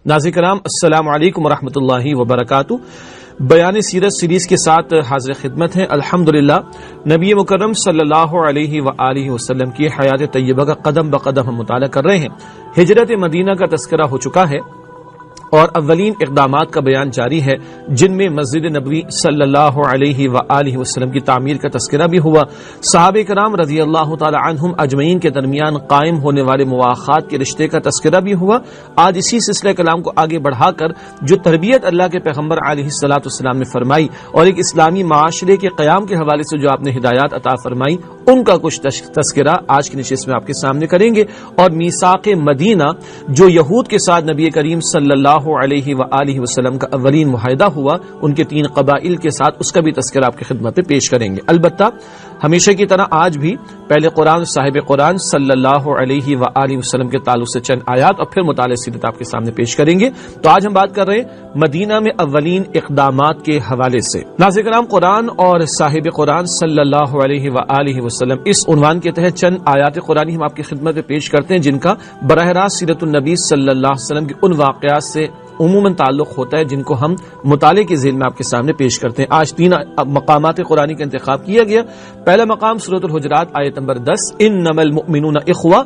ناظرین کرام السلام علیکم ورحمۃ اللہ وبرکاتہ۔ بیان سیرت سیریز کے ساتھ حاضر خدمت ہیں الحمدللہ نبی مکرم صلی اللہ علیہ وآلہ وسلم کی حیات طیبہ کا قدم بقدم ہم مطالعہ کر رہے ہیں۔ ہجرت مدینہ کا تذکرہ ہو چکا ہے اور اولین اقدامات کا بیان جاری ہے، جن میں مسجد نبوی صلی اللہ علیہ وآلہ وسلم کی تعمیر کا تذکرہ بھی ہوا۔ صحابہ کرام رضی اللہ تعالی عنہم اجمعین کے درمیان قائم ہونے والے مواخات کے رشتے کا تذکرہ بھی ہوا۔ آج اسی سلسلہ کلام کو آگے بڑھا کر جو تربیت اللہ کے پیغمبر علیہ الصلوۃ والسلام نے فرمائی اور ایک اسلامی معاشرے کے قیام کے حوالے سے جو آپ نے ہدایات عطا فرمائی، ان کا کچھ تذکرہ آج کی نشست میں آپ کے سامنے کریں گے، اور میثاق مدینہ جو یہود کے ساتھ نبی کریم صلی اللہ علیہ وآلہ وسلم کا اولین معاہدہ ہوا، ان کے 3 قبائل کے ساتھ، اس کا بھی تذکرہ آپ کی خدمت میں پیش کریں گے۔ البتہ ہمیشہ کی طرح آج بھی پہلے قرآن صاحب قرآن صلی اللہ علیہ وآلہ وسلم کے تعلق سے چند آیات اور پھر مطالعہ سیرت آپ کے سامنے پیش کریں گے۔ تو آج ہم بات کر رہے ہیں مدینہ میں اولین اقدامات کے حوالے سے۔ ناظرین کرام، قرآن اور صاحب قرآن صلی اللہ علیہ وآلہ وسلم اس عنوان کے تحت چند آیات قرآنی ہم آپ کی خدمت میں پیش کرتے ہیں، جن کا براہ راست سیرت النبی صلی اللہ علیہ وسلم کے ان واقعات سے عموماً تعلق ہوتا ہے جن کو ہم مطالعے کے ذیل میں آپ کے سامنے پیش کرتے ہیں۔ آج 3 مقامات قرآنی کا انتخاب کیا گیا۔ پہلا مقام سورۃ الحجرات آیت نمبر 10، انما المؤمنون اخوہ،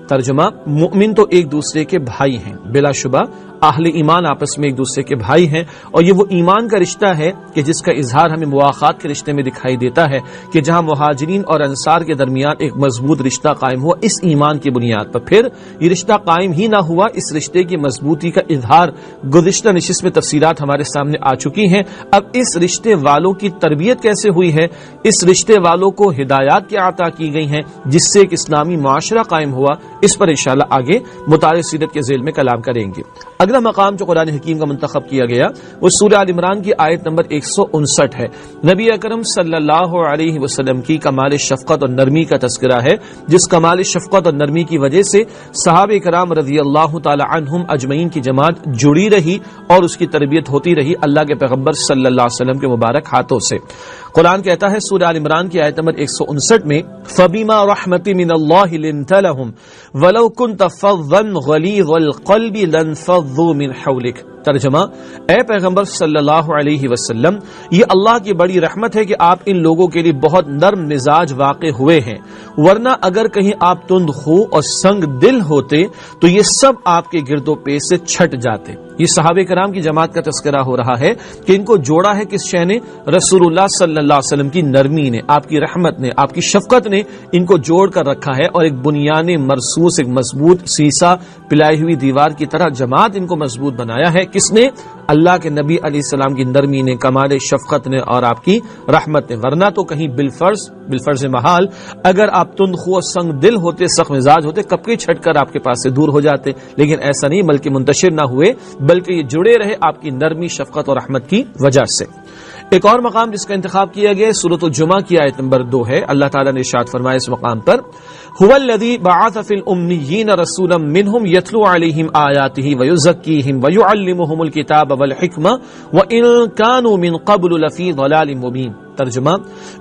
ترجمہ مومن تو ایک دوسرے کے بھائی ہیں، بلا شبہ اہل ایمان آپس میں ایک دوسرے کے بھائی ہیں، اور یہ وہ ایمان کا رشتہ ہے کہ جس کا اظہار ہمیں مواخات کے رشتے میں دکھائی دیتا ہے کہ جہاں مہاجرین اور انصار کے درمیان ایک مضبوط رشتہ قائم ہوا اس ایمان کی بنیاد پر، پھر یہ رشتہ قائم ہی نہ ہوا، اس رشتے کی مضبوطی کا اظہار گزشتہ نشست میں تفصیلات ہمارے سامنے آ چکی ہیں۔ اب اس رشتے والوں کی تربیت کیسے ہوئی ہے، اس رشتے والوں کو ہدایات کیا عطا کی گئی ہیں جس سے ایک اسلامی معاشرہ قائم ہوا، اس پر انشاءاللہ آگے مطالعہ سیرت کے ذیل میں کلام کریں گے۔ اگلا مقام جو قرآن حکیم کا منتخب کیا گیا وہ سورہ آل عمران کی آیت نمبر 159 ہے۔ نبی اکرم صلی اللہ علیہ وسلم کی کمال شفقت اور نرمی کا تذکرہ ہے، جس کمال شفقت اور نرمی کی وجہ سے صحابہ کرام رضی اللہ تعالی عنہم اجمعین کی جماعت جڑی رہی اور اس کی تربیت ہوتی رہی اللہ کے پیغمبر صلی اللہ علیہ وسلم کے مبارک ہاتھوں سے۔ قرآن کہتا ہے سورہ آل عمران کی آیت نمبر 159 میں، فَبِمَا رَحْمَةٍ مِّنَ اللَّهِ لِنتَ لَهُمْ وَلَوْ كُنْتَ فَظًّا غَلِيظَ الْقَلْبِ لَانفَضُّوا مِنْ حَوْلِكَ۔ ترجمہ، اے پیغمبر صلی اللہ علیہ وسلم، یہ اللہ کی بڑی رحمت ہے کہ آپ ان لوگوں کے لیے بہت نرم مزاج واقع ہوئے ہیں، ورنہ اگر کہیں آپ تند خو اور سنگ دل ہوتے تو یہ سب آپ کے گرد و پیش سے چھٹ جاتے۔ یہ صحابہ کرام کی جماعت کا تذکرہ ہو رہا ہے کہ ان کو جوڑا ہے کس شے نے؟ رسول اللہ صلی اللہ علیہ وسلم کی نرمی نے، آپ کی رحمت نے، آپ کی شفقت نے ان کو جوڑ کر رکھا ہے، اور ایک بنیان مرصوص، ایک مضبوط سیسا پلائی ہوئی دیوار کی طرح جماعت ان کو مضبوط بنایا ہے۔ کس نے؟ اللہ کے نبی علیہ السلام کی نرمی نے، کمال شفقت نے اور آپ کی رحمت نے، ورنہ تو کہیں بالفرض محال اگر آپ تند خو اور سنگ دل ہوتے، سخت مزاج ہوتے، کب کے چھٹ کر آپ کے پاس سے دور ہو جاتے، لیکن ایسا نہیں، بلکہ منتشر نہ ہوئے بلکہ یہ جڑے رہے آپ کی نرمی، شفقت اور رحمت کی وجہ سے۔ ایک اور مقام جس کا انتخاب کیا گیا سورۃ الجمعہ کی آیت نمبر 2 ہے۔ اللہ تعالیٰ نے ارشاد فرمایا اس مقام پر، هو الذی بعث فی الامیین رسولا منہم یتلو علیہم آیاتہ ویزکیہم ویعلمہم الکتاب والحکمہ وان کانوا من قبل لفی ضلال مبین۔ ترجمہ،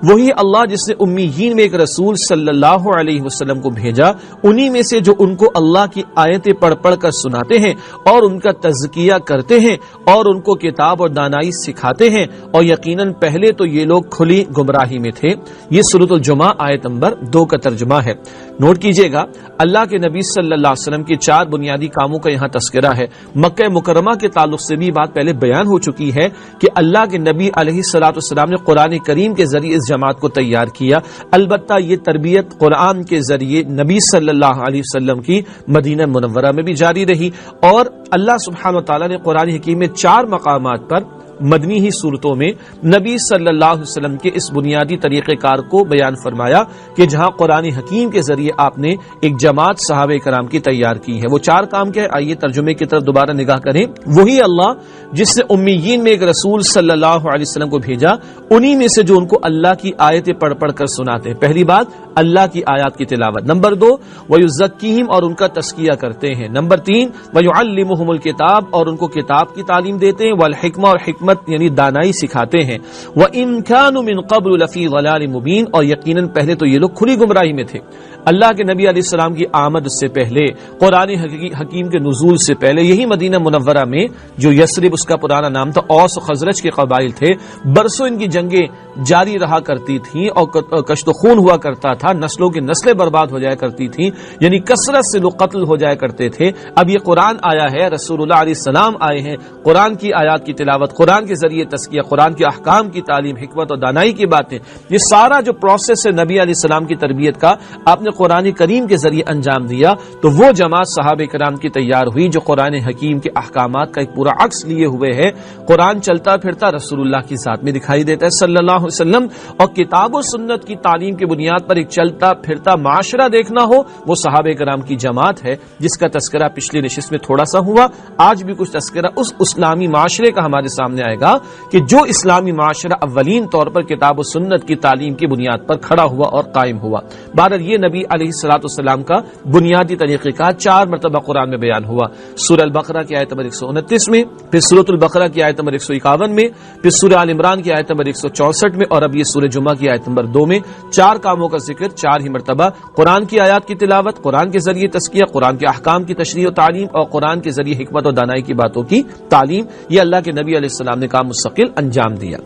وہی اللہ جس نے امیین میں ایک رسول صلی اللہ علیہ وسلم کو بھیجا، انہی میں سے جو ان کو اللہ کی آیتیں پڑھ پڑھ کر سناتے ہیں اور ان کا تزکیہ کرتے ہیں اور ان کو کتاب اور دانائی سکھاتے ہیں، اور یقیناً پہلے تو یہ لوگ کھلی گمراہی میں تھے۔ یہ سورۃ الجمعہ آیت نمبر 2 کا ترجمہ ہے۔ نوٹ کیجئے گا، اللہ کے نبی صلی اللہ علیہ وسلم کے 4 بنیادی کاموں کا یہاں تذکرہ ہے۔ مکہ مکرمہ کے تعلق سے بھی بات پہلے بیان ہو چکی ہے کہ اللہ کے نبی علیہ الصلوۃ والسلام نے قرآن کریم کے ذریعے اس جماعت کو تیار کیا، البتہ یہ تربیت قرآن کے ذریعے نبی صلی اللہ علیہ وسلم کی مدینہ منورہ میں بھی جاری رہی، اور اللہ سبحانہ وتعالی نے قرآن حکیم میں 4 مقامات پر مدنی ہی صورتوں میں نبی صلی اللہ علیہ وسلم کے اس بنیادی طریقہ کار کو بیان فرمایا کہ جہاں قرآن حکیم کے ذریعے آپ نے ایک جماعت صحابہ کرام کی تیار کی ہے۔ وہ 4 کام کیا ہے؟ آئیے ترجمے کی طرف دوبارہ نگاہ کریں۔ وہی اللہ جس نے امیین میں ایک رسول صلی اللہ علیہ وسلم کو بھیجا، انہی میں سے جو ان کو اللہ کی آیتیں پڑھ پڑھ کر سناتے ہیں۔ پہلی بات اللہ کی آیات کی تلاوت، نمبر 2 ویزکیہم اور ان کا تزکیہ کرتے ہیں، نمبر 3 ویعلمہم الکتاب اور ان کو کتاب کی تعلیم دیتے ہیں، والحکمہ اور حکمت یعنی دانائی سکھاتے ہیں، وَإِن كَانُوا مِن قَبْلُ لَفِي ضَلَالٍ مُبِينٍ اور یقیناً پہلے تو یہ لوگ کھلی گمراہی میں تھے۔ اللہ کے نبی علیہ السلام کی آمد سے پہلے، قرآن حکیم کے نزول سے پہلے، یہی مدینہ منورہ میں جو یثرب اس کا پرانا نام تھا، اوس و خزرج کے قبائل تھے، برسوں ان کی جنگیں جاری رہا کرتی تھیں اور کشت و خون ہوا کرتا تھا، نسلوں کی نسلیں برباد ہو جایا کرتی تھیں، یعنی کثرت سے لوگ قتل ہو جایا کرتے تھے۔ اب یہ قرآن آیا ہے، رسول اللہ علیہ السلام آئے ہیں، قرآن کی آیات کی تلاوت، قرآن کے ذریعے تزکیہ، قرآن کے احکام کی تعلیم، حکمت اور دانائی کی باتیں، یہ سارا جو پروسیس ہے نبی علیہ السلام کی تربیت کا، آپ نے قرآن کریم کے ذریعے انجام دیا، تو وہ جماعت صحابہ کرام کی تیار ہوئی جو قرآن حکیم کے احکامات کا ایک پورا عکس لیے ہوئے ہے۔ قرآن چلتا پھرتا رسول اللہ کی ذات میں دکھائی دیتا ہے صلی اللہ علیہ وسلم، اور کتاب و سنت کی تعلیم کی بنیاد پر ایک چلتا پھرتا معاشرہ دیکھنا ہو، وہ صحابہ کرام کی جماعت ہے، جس کا تذکرہ پچھلی نشست میں تھوڑا سا ہوا۔ آج بھی کچھ تذکرہ اس اسلامی معاشرے کا ہمارے سامنے آئے گا کہ جو اسلامی معاشرہ اولین طور پر کتاب و سنت کی تعلیم کی بنیاد پر کھڑا ہوا اور قائم ہوا۔ بہرحال یہ نبی علیہ الصلوۃ والسلام کا بنیادی طریقہ کار 4 مرتبہ قرآن میں بیان ہوا۔ سورہ البقرہ کی آیت نمبر 129 میں، پھر سورۃ البقرہ کی آیت نمبر 151 میں، پھر سورہ آل عمران کی آیت نمبر 164 میں، اور اب یہ سورہ جمعہ کی آیت نمبر 2 میں 4 کاموں کا ذکر 4 ہی مرتبہ، قرآن کی آیات کی تلاوت، قرآن کے ذریعے تزکیہ، قرآن کے احکام کی تشریح و تعلیم، اور قرآن کے ذریعے حکمت اور دانائی کی باتوں کی تعلیم۔ یہ اللہ کے نبی علیہ السلام نے کام مستقل انجام دیا۔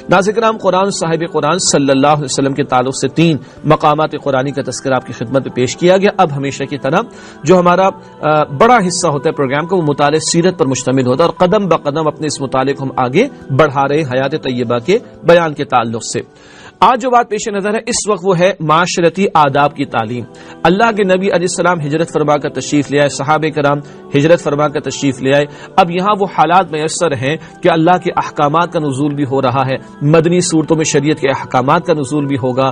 ناظرین کرام، قرآن صاحب قرآن صلی اللہ علیہ وسلم کے تعلق سے 3 مقامات قرآنی کا تذکرہ آپ کی خدمت میں پیش کیا گیا۔ اب ہمیشہ کی طرح جو ہمارا بڑا حصہ ہوتا ہے پروگرام کا، وہ مطالعہ سیرت پر مشتمل ہوتا ہے، اور قدم بقدم اپنے اس مطالعے کو ہم آگے بڑھا رہے حیات طیبہ کے بیان کے تعلق سے۔ آج جو بات پیش نظر ہے اس وقت وہ ہے معاشرتی آداب کی تعلیم۔ اللہ کے نبی علیہ السلام ہجرت فرما کر تشریف لے آئے، صحابہ کرام ہجرت فرما کر تشریف لے آئے۔ اب یہاں وہ حالات میسر ہیں کہ اللہ کے احکامات کا نزول بھی ہو رہا ہے، مدنی صورتوں میں شریعت کے احکامات کا نزول بھی ہوگا،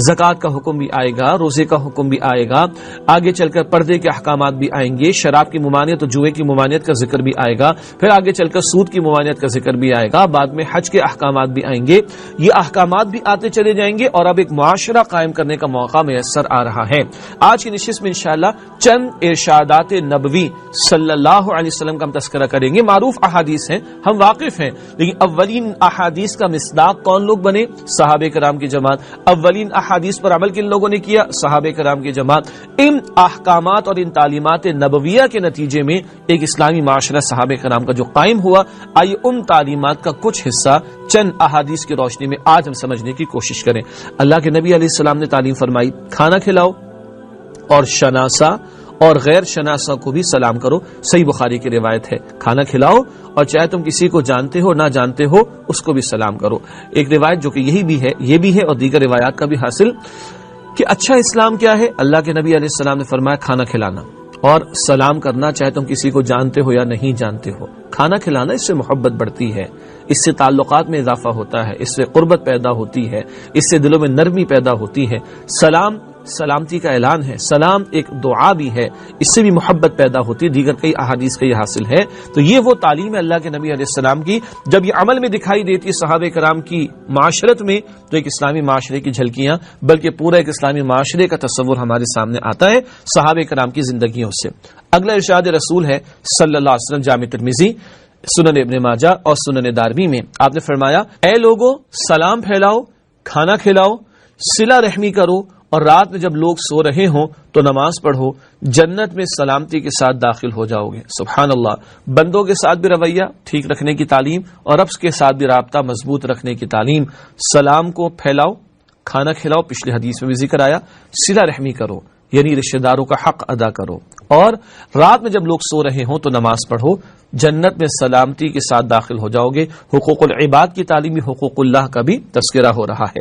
زکوٰۃ کا حکم بھی آئے گا، روزے کا حکم بھی آئے گا، آگے چل کر پردے کے احکامات بھی آئیں گے، شراب کی ممانعت اور جوئے کی ممانعت کا ذکر بھی آئے گا، پھر آگے چل کر سود کی ممانعت کا ذکر بھی آئے گا، بعد میں حج کے احکامات بھی آئیں گے۔ یہ احکامات بھی آتے چلے جائیں گے، اور اب ایک معاشرہ قائم کرنے کا موقع میسر آ رہا ہے۔ آج کی نشست میں انشاءاللہ چند ارشادات نبوی صلی اللہ علیہ وسلم کا ہم تذکرہ کریں گے۔ معروف احادیث ہیں، ہم واقف ہیں، لیکن اولین احادیث کا مصداق کون لوگ بنے؟ صحابہ کرام کی جماعت۔ اولین احادیث پر عمل کن لوگوں نے کیا؟ صحابہ کرام کی جماعت۔ ان احکامات اور ان تعلیمات نبویہ کے نتیجے میں ایک اسلامی معاشرہ صحابہ کرام کا جو قائم ہوا، آئیے ان تعلیمات کا کچھ حصہ چند احادیث کی روشنی میں آج ہم سمجھنے کی کوشش کریں۔ اللہ کے نبی علیہ السلام نے تعلیم فرمائی، کھانا کھلاؤ اور شناسا اور غیر شناسا کو بھی سلام کرو۔ صحیح بخاری کی روایت ہے، کھانا کھلاؤ اور چاہے تم کسی کو جانتے ہو نہ جانتے ہو اس کو بھی سلام کرو۔ ایک روایت جو کہ یہ بھی ہے اور دیگر روایات کا بھی حاصل کہ اچھا اسلام کیا ہے؟ اللہ کے نبی علیہ السلام نے فرمایا کھانا کھلانا اور سلام کرنا، چاہے تم کسی کو جانتے ہو یا نہیں جانتے ہو۔ کھانا کھلانا، اس سے محبت بڑھتی ہے، اس سے تعلقات میں اضافہ ہوتا ہے، اس سے قربت پیدا ہوتی ہے، اس سے دلوں میں نرمی پیدا ہوتی ہے۔ سلام سلامتی کا اعلان ہے، سلام ایک دعا بھی ہے، اس سے بھی محبت پیدا ہوتی ہے، دیگر کئی احادیث کا یہ حاصل ہے۔ تو یہ وہ تعلیم ہے اللہ کے نبی علیہ السلام کی، جب یہ عمل میں دکھائی دیتی ہے صحابہ کرام کی معاشرت میں، تو ایک اسلامی معاشرے کی جھلکیاں بلکہ پورا ایک اسلامی معاشرے کا تصور ہمارے سامنے آتا ہے صحابہ کرام کی زندگیوں سے۔ اگلا ارشاد رسول ہے صلی اللہ علیہ وسلم، جامع ترمذی، سنن ابن ماجہ اور سنن دارمی میں آپ نے فرمایا، اے لوگو سلام پھیلاؤ، کھانا کھلاؤ، صلہ رحمی کرو، اور رات میں جب لوگ سو رہے ہوں تو نماز پڑھو، جنت میں سلامتی کے ساتھ داخل ہو جاؤ گے۔ سبحان اللہ، بندوں کے ساتھ بھی رویہ ٹھیک رکھنے کی تعلیم اور رب کے ساتھ بھی رابطہ مضبوط رکھنے کی تعلیم۔ سلام کو پھیلاؤ، کھانا کھلاؤ، پچھلی حدیث میں بھی ذکر آیا، صلہ رحمی کرو یعنی رشتہ داروں کا حق ادا کرو، اور رات میں جب لوگ سو رہے ہوں تو نماز پڑھو، جنت میں سلامتی کے ساتھ داخل ہو جاؤ گے۔ حقوق العباد کی تعلیم بھی حقوق اللہ کا بھی تذکرہ ہو رہا ہے۔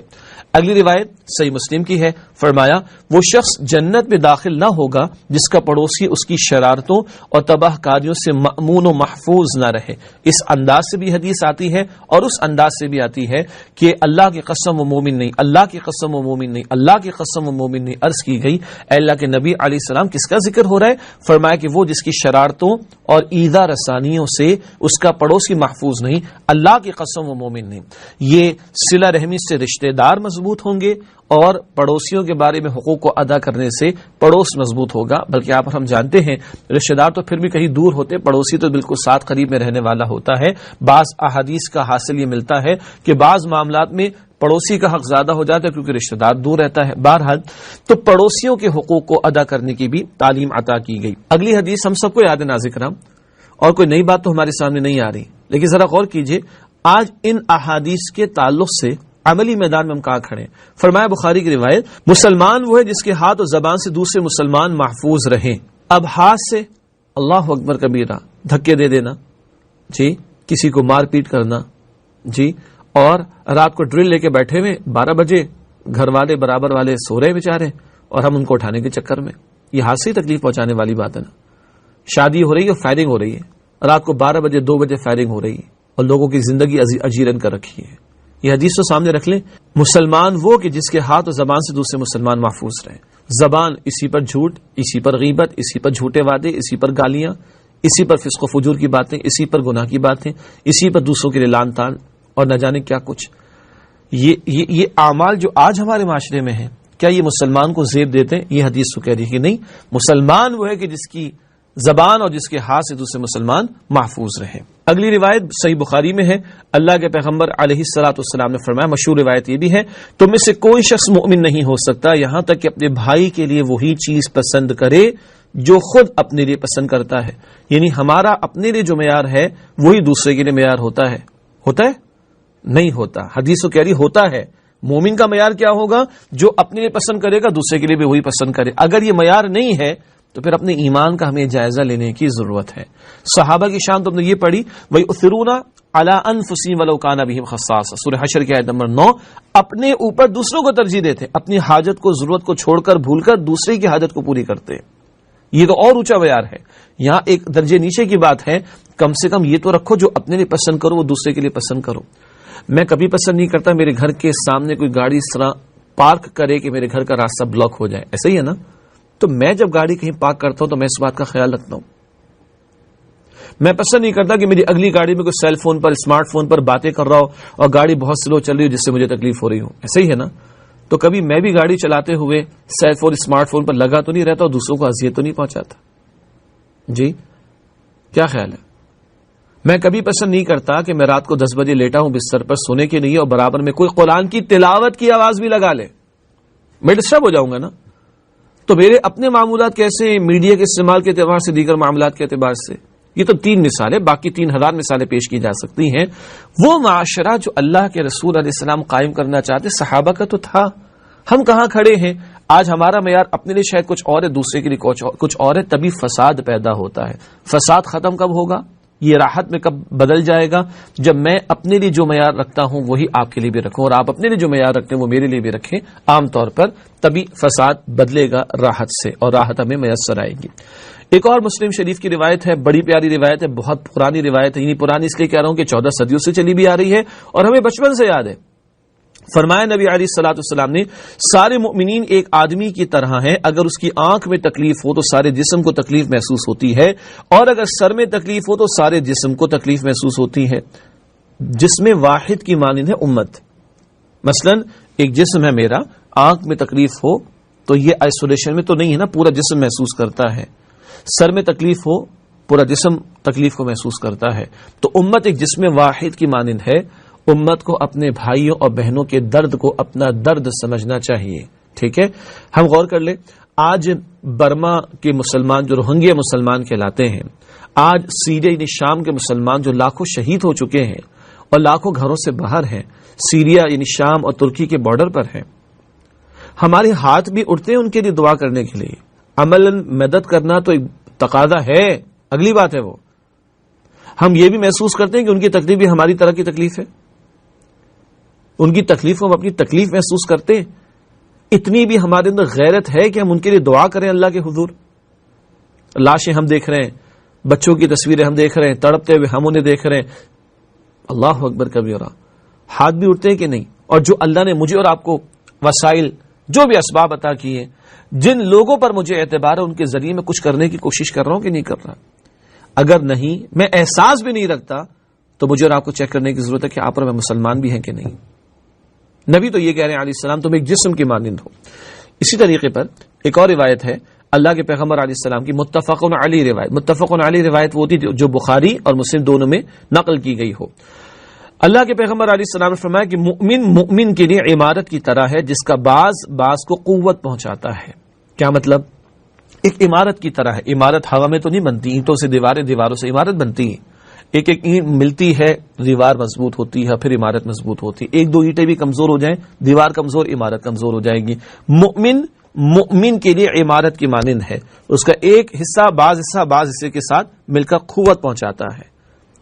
اگلی روایت صحیح مسلم کی ہے، فرمایا وہ شخص جنت میں داخل نہ ہوگا جس کا پڑوسی اس کی شرارتوں اور تباہ کاریوں سے مأمون و محفوظ نہ رہے۔ اس انداز سے بھی حدیث آتی ہے اور اس انداز سے بھی آتی ہے کہ اللہ کی قسم و مومن نہیں، اللہ کی قسم و مومن نہیں، اللہ کی قسم و مومن نہیں عرض کی گئی۔ اے اللہ کے نبی علیہ السلام، کس کا ذکر ہو رہا ہے؟ فرمایا کہ وہ جس کی شرارتوں اور ایذا رسانیوں سے اس کا پڑوسی محفوظ نہیں، اللہ کی قسم و مومن نہیں۔ یہ صلہ رحمی سے رشتہ دار مضبوط ہوں گے اور پڑوسیوں کے بارے میں حقوق کو ادا کرنے سے پڑوس مضبوط ہوگا۔ بلکہ آپ ہم جانتے ہیں رشتہ دار تو پھر بھی کہیں دور ہوتے، پڑوسی تو بالکل ساتھ قریب میں رہنے والا ہوتا ہے۔ بعض احادیث کا حاصل یہ ملتا ہے کہ بعض معاملات میں پڑوسی کا حق زیادہ ہو جاتا ہے کیونکہ رشتہ دار دور رہتا ہے. بہرحال تو پڑوسیوں کے حقوق کو ادا کرنے کی بھی تعلیم عطا کی گئی. اگلی حدیث ہم سب کو یاد ہے ناظرین کرام، اور کوئی نئی بات تو ہمارے سامنے نہیں آ رہی، لیکن ذرا غور کیجئے آج ان احادیث کے تعلق سے عملی میدان میں ہم کہاں کھڑے ہیں. فرمایا بخاری کی روایت، مسلمان وہ ہے جس کے ہاتھ اور زبان سے دوسرے مسلمان محفوظ رہیں. اب ہاتھ سے اللہ اکبر کبیرہ دھکے دے دینا جی، کسی کو مار پیٹ کرنا جی، اور رات کو ڈرل لے کے بیٹھے ہوئے 12 بجے گھر والے برابر والے سو رہے بیچارے اور ہم ان کو اٹھانے کے چکر میں، یہ ہاتھ سے تکلیف پہنچانے والی بات ہے نا. شادی ہو رہی ہے اور فائرنگ ہو رہی ہے، رات کو 12 بجے 2 بجے فائرنگ ہو رہی ہے اور لوگوں کی زندگی اجیرن کر رکھی ہے. یہ حدیث تو سامنے رکھ لیں. مسلمان وہ کہ جس کے ہاتھ اور زبان سے دوسرے مسلمان محفوظ رہے. زبان، اسی پر جھوٹ، اسی پر غیبت، اسی پر جھوٹے وعدے، اسی پر گالیاں، اسی پر فسق و فجور کی باتیں، اسی پر گناہ کی باتیں، اسی پر دوسروں کے لیے لعن طعن اور نہ جانے کیا کچھ. یہ اعمال جو آج ہمارے معاشرے میں ہیں، کیا یہ مسلمان کو زیب دیتے ہیں؟ یہ حدیث تو کہہ رہی ہے کہ نہیں، مسلمان وہ ہے کہ جس کی زبان اور جس کے ہاتھ سے دوسرے مسلمان محفوظ رہے. اگلی روایت صحیح بخاری میں ہے، اللہ کے پیغمبر علیہ الصلوۃ والسلام نے فرمایا، مشہور روایت یہ بھی ہے، تم میں سے کوئی شخص مؤمن نہیں ہو سکتا یہاں تک کہ اپنے بھائی کے لیے وہی چیز پسند کرے جو خود اپنے لیے پسند کرتا ہے. یعنی ہمارا اپنے لیے جو معیار ہے وہی دوسرے کے لیے معیار ہوتا ہے. ہوتا ہے؟ نہیں ہوتا. حدیث تو کہہ رہی ہوتا ہے. مومن کا معیار کیا ہوگا؟ جو اپنے لیے پسند کرے گا دوسرے کے لیے بھی وہی پسند کرے. اگر یہ معیار نہیں ہے تو پھر اپنے ایمان کا ہمیں جائزہ لینے کی ضرورت ہے. صحابہ کی شان تم نے یہ پڑھی، وَيُؤْثِرُونَ عَلَىٰ أَنفُسِهِمْ وَلَوْ كَانَ بِهِمْ خَصَاصَةٌ، سورہ حشر کی آیت نمبر 9. اپنے اوپر دوسروں کو ترجیح دیتے، اپنی حاجت کو، ضرورت کو چھوڑ کر، بھول کر دوسرے کی حاجت کو پوری کرتے. یہ تو اور اونچا معیار ہے. یہاں ایک درجے نیچے کی بات ہے، کم سے کم یہ تو رکھو جو اپنے لیے پسند کرو وہ دوسرے کے لیے پسند کرو. میں کبھی پسند نہیں کرتا میرے گھر کے سامنے کوئی گاڑی اس طرح پارک کرے کہ میرے گھر کا راستہ بلاک ہو جائے. ایسا ہی ہے نا؟ تو میں جب گاڑی کہیں پارک کرتا ہوں تو میں اس بات کا خیال رکھتا ہوں. میں پسند نہیں کرتا کہ میری اگلی گاڑی میں کوئی سیل فون پر، اسمارٹ فون پر باتیں کر رہا ہو اور گاڑی بہت سلو چل رہی ہو جس سے مجھے تکلیف ہو رہی ہو. ایسا ہی ہے نا؟ تو کبھی میں بھی گاڑی چلاتے ہوئے سیل فون، اسمارٹ فون پر لگا تو نہیں رہتا اور دوسروں کو اذیت تو نہیں پہنچاتا. جی کیا خیال ہے؟ میں کبھی پسند نہیں کرتا کہ میں رات کو 10 بجے لیٹا ہوں بستر پر سونے کے لیے اور برابر میں کوئی قرآن کی تلاوت کی آواز بھی لگا لے. میں ڈسٹرب ہو جاؤں گا نا. تو میرے اپنے معمولات کیسے، میڈیا کے استعمال کے اعتبار سے، دیگر معاملات کے اعتبار سے. یہ تو 3 مثالیں، باقی 3000 مثالیں پیش کی جا سکتی ہیں. وہ معاشرہ جو اللہ کے رسول علیہ السلام قائم کرنا چاہتے صحابہ کا تو تھا. ہم کہاں کھڑے ہیں آج؟ ہمارا معیار اپنے لیے شاید کچھ اور ہے، دوسرے کے لیے کچھ اور ہے. تبھی فساد پیدا ہوتا ہے. فساد ختم کب ہوگا؟ یہ راحت میں کب بدل جائے گا؟ جب میں اپنے لیے جو معیار رکھتا ہوں وہی آپ کے لیے بھی رکھوں اور آپ اپنے لیے جو معیار رکھتے ہیں وہ میرے لیے بھی رکھیں عام طور پر. تبھی فساد بدلے گا راحت سے اور راحت ہمیں میسر آئے گی. ایک اور مسلم شریف کی روایت ہے، بڑی پیاری روایت ہے، بہت پرانی روایت ہے. یعنی پرانی اس لیے کہہ رہا ہوں کہ 14 صدیوں سے چلی بھی آ رہی ہے اور ہمیں بچپن سے یاد ہے. فرمایا نبی علیہ الصلوۃ والسلام نے، سارے مؤمنین ایک آدمی کی طرح ہیں، اگر اس کی آنکھ میں تکلیف ہو تو سارے جسم کو تکلیف محسوس ہوتی ہے، اور اگر سر میں تکلیف ہو تو سارے جسم کو تکلیف محسوس ہوتی ہے. جسم واحد کی مانند ہے امت. مثلا ایک جسم ہے میرا، آنکھ میں تکلیف ہو تو یہ آئسولیشن میں تو نہیں ہے نا، پورا جسم محسوس کرتا ہے. سر میں تکلیف ہو پورا جسم تکلیف کو محسوس کرتا ہے. تو امت ایک جسم واحد کی مانند ہے. امت کو اپنے بھائیوں اور بہنوں کے درد کو اپنا درد سمجھنا چاہیے. ٹھیک ہے؟ ہم غور کر لیں، آج برما کے مسلمان جو روہنگیا مسلمان کہلاتے ہیں، آج سیریا یعنی شام کے مسلمان جو لاکھوں شہید ہو چکے ہیں اور لاکھوں گھروں سے باہر ہیں، سیریا یعنی شام اور ترکی کے بارڈر پر ہیں، ہمارے ہاتھ بھی اٹھتے ہیں ان کے لیے دعا کرنے کے لیے. عملاً مدد کرنا تو ایک تقاضا ہے، اگلی بات ہے وہ. ہم یہ بھی محسوس کرتے ہیں کہ ان کی تکلیف بھی ہماری طرح کی تکلیف ہے. ان کی تکلیف کو ہم اپنی تکلیف محسوس کرتے ہیں. اتنی بھی ہمارے اندر غیرت ہے کہ ہم ان کے لیے دعا کریں اللہ کے حضور. لاشیں ہم دیکھ رہے ہیں، بچوں کی تصویریں ہم دیکھ رہے ہیں، تڑپتے ہوئے ہم انہیں دیکھ رہے ہیں. اللہ اکبر کبیرہ. ہاتھ بھی اٹھتے ہیں کہ نہیں؟ اور جو اللہ نے مجھے اور آپ کو وسائل، جو بھی اسباب عطا کیے، جن لوگوں پر مجھے اعتبار ہے ان کے ذریعے میں کچھ کرنے کی کوشش کر رہا ہوں کہ نہیں کر رہا؟ اگر نہیں، میں احساس بھی نہیں رکھتا تو مجھے اور آپ کو چیک کرنے کی ضرورت ہے کہ آپ اور میں مسلمان بھی ہیں کہ نہیں. نبی تو یہ کہہ رہے ہیں علیہ السلام تم ایک جسم کی مانند ہو. اسی طریقے پر ایک اور روایت ہے اللہ کے پیغمبر علیہ السلام کی، متفق علیہ روایت. متفق علیہ روایت وہ تھی جو بخاری اور مسلم دونوں میں نقل کی گئی ہو. اللہ کے پیغمبر علیہ السلام نے فرمایا کہ مومن کے لیے عمارت کی طرح ہے جس کا باز کو قوت پہنچاتا ہے. کیا مطلب؟ ایک عمارت کی طرح ہے. عمارت ہوا میں تو نہیں بنتی، اینٹوں سے دیواروں سے عمارت بنتی ہے. ایک اینٹ ملتی ہے، دیوار مضبوط ہوتی ہے، پھر عمارت مضبوط ہوتی ہے. ایک دو اینٹیں بھی کمزور ہو جائیں، دیوار کمزور، عمارت کمزور ہو جائے گی. مومن کے لیے عمارت کی مانند ہے. اس کا ایک حصہ بعض حصے کے ساتھ مل کر قوت پہنچاتا ہے.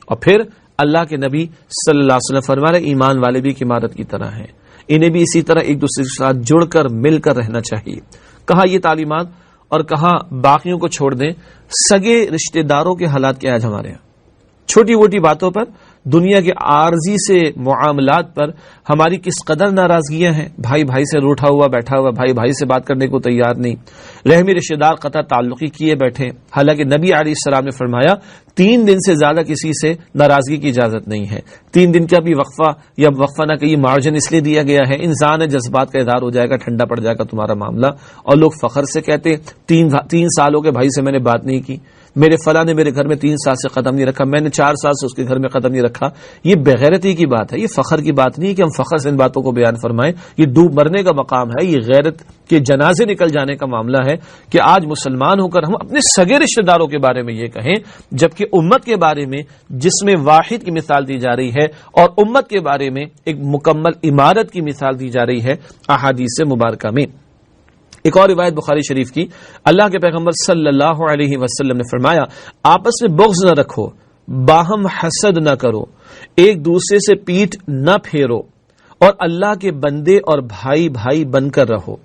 اور پھر اللہ کے نبی صلی اللہ علیہ وسلم فرما رہے ایمان والے بھی ایک عمارت کی طرح ہیں، انہیں بھی اسی طرح ایک دوسرے کے ساتھ جڑ کر مل کر رہنا چاہیے. کہا یہ تعلیمات اور کہاں باقیوں کو چھوڑ دیں. سگے رشتہ داروں کے حالات کیا ہے ہمارے یہاں؟ چھوٹی موٹی باتوں پر، دنیا کے عارضی سے معاملات پر ہماری کس قدر ناراضگیاں ہیں. بھائی سے روٹھا ہوا بیٹھا ہوا، بھائی سے بات کرنے کو تیار نہیں، رحمی رشتہ دار قطع تعلقی کیے بیٹھے. حالانکہ نبی علیہ السلام نے فرمایا 3 دن سے زیادہ کسی سے ناراضگی کی اجازت نہیں ہے. 3 دن کا بھی وقفہ نہ کہیے، مارجن اس لیے دیا گیا ہے انسان ہے جذبات کا اظہار ہو جائے گا، ٹھنڈا پڑ جائے گا تمہارا معاملہ. اور لوگ فخر سے کہتے 3 سال ہو گئے بھائی سے میں نے بات نہیں کی، میرے فلاں نے میرے گھر میں 3 سال سے قدم نہیں رکھا، میں نے 4 سال سے اس کے گھر میں قدم نہیں رکھا. یہ بغیرتی کی بات ہے، یہ فخر کی بات نہیں ہے کہ ہم فخر سے ان باتوں کو بیان فرمائیں. یہ ڈوب مرنے کا مقام ہے، یہ غیرت کے جنازے نکل جانے کا معاملہ ہے کہ آج مسلمان ہو کر ہم اپنے سگے رشتہ داروں کے بارے میں یہ کہیں، جبکہ امت کے بارے میں جس میں واحد کی مثال دی جا رہی ہے اور امت کے بارے میں ایک مکمل عمارت کی مثال دی جا رہی ہے احادیث مبارکہ میں. ایک اور روایت بخاری شریف کی، اللہ کے پیغمبر صلی اللہ علیہ وسلم نے فرمایا آپس میں بغض نہ رکھو، باہم حسد نہ کرو، ایک دوسرے سے پیٹھ نہ پھیرو، اور اللہ کے بندے اور بھائی بن کر رہو.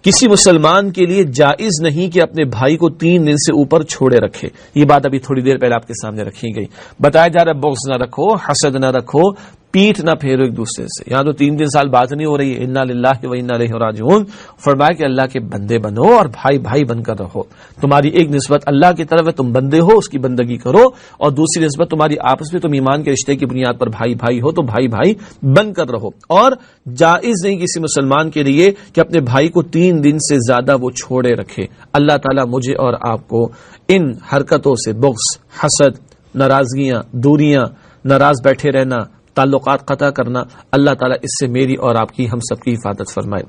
کسی مسلمان کے لیے جائز نہیں کہ اپنے بھائی کو 3 دن سے اوپر چھوڑے رکھے. یہ بات ابھی تھوڑی دیر پہلے آپ کے سامنے رکھی گئی. بتایا جا رہا ہے بغض نہ رکھو، حسد نہ رکھو، پیٹھ نہ پھیرو ایک دوسرے سے. یہاں تو 3 سال بات نہیں ہو رہی ہے. انا للہ و انا الیہ راجعون. فرمایا کہ اللہ کے بندے بنو اور بھائی بن کر رہو. تمہاری ایک نسبت اللہ کی طرف ہے، تم بندے ہو، اس کی بندگی کرو، اور دوسری نسبت تمہاری آپس میں تم ایمان کے رشتے کی بنیاد پر بھائی ہو تو بھائی بن کر رہو. اور جائز نہیں کسی مسلمان کے لیے کہ اپنے بھائی کو 3 دن سے زیادہ وہ چھوڑے رکھے. اللہ تعالیٰ مجھے اور آپ کو ان حرکتوں سے، بغض، حسد، ناراضگیاں، دوریاں، ناراض بیٹھے رہنا، تعلقات قطع کرنا، اللہ تعالیٰ اس سے میری اور آپ کی، ہم سب کی حفاظت فرمائے.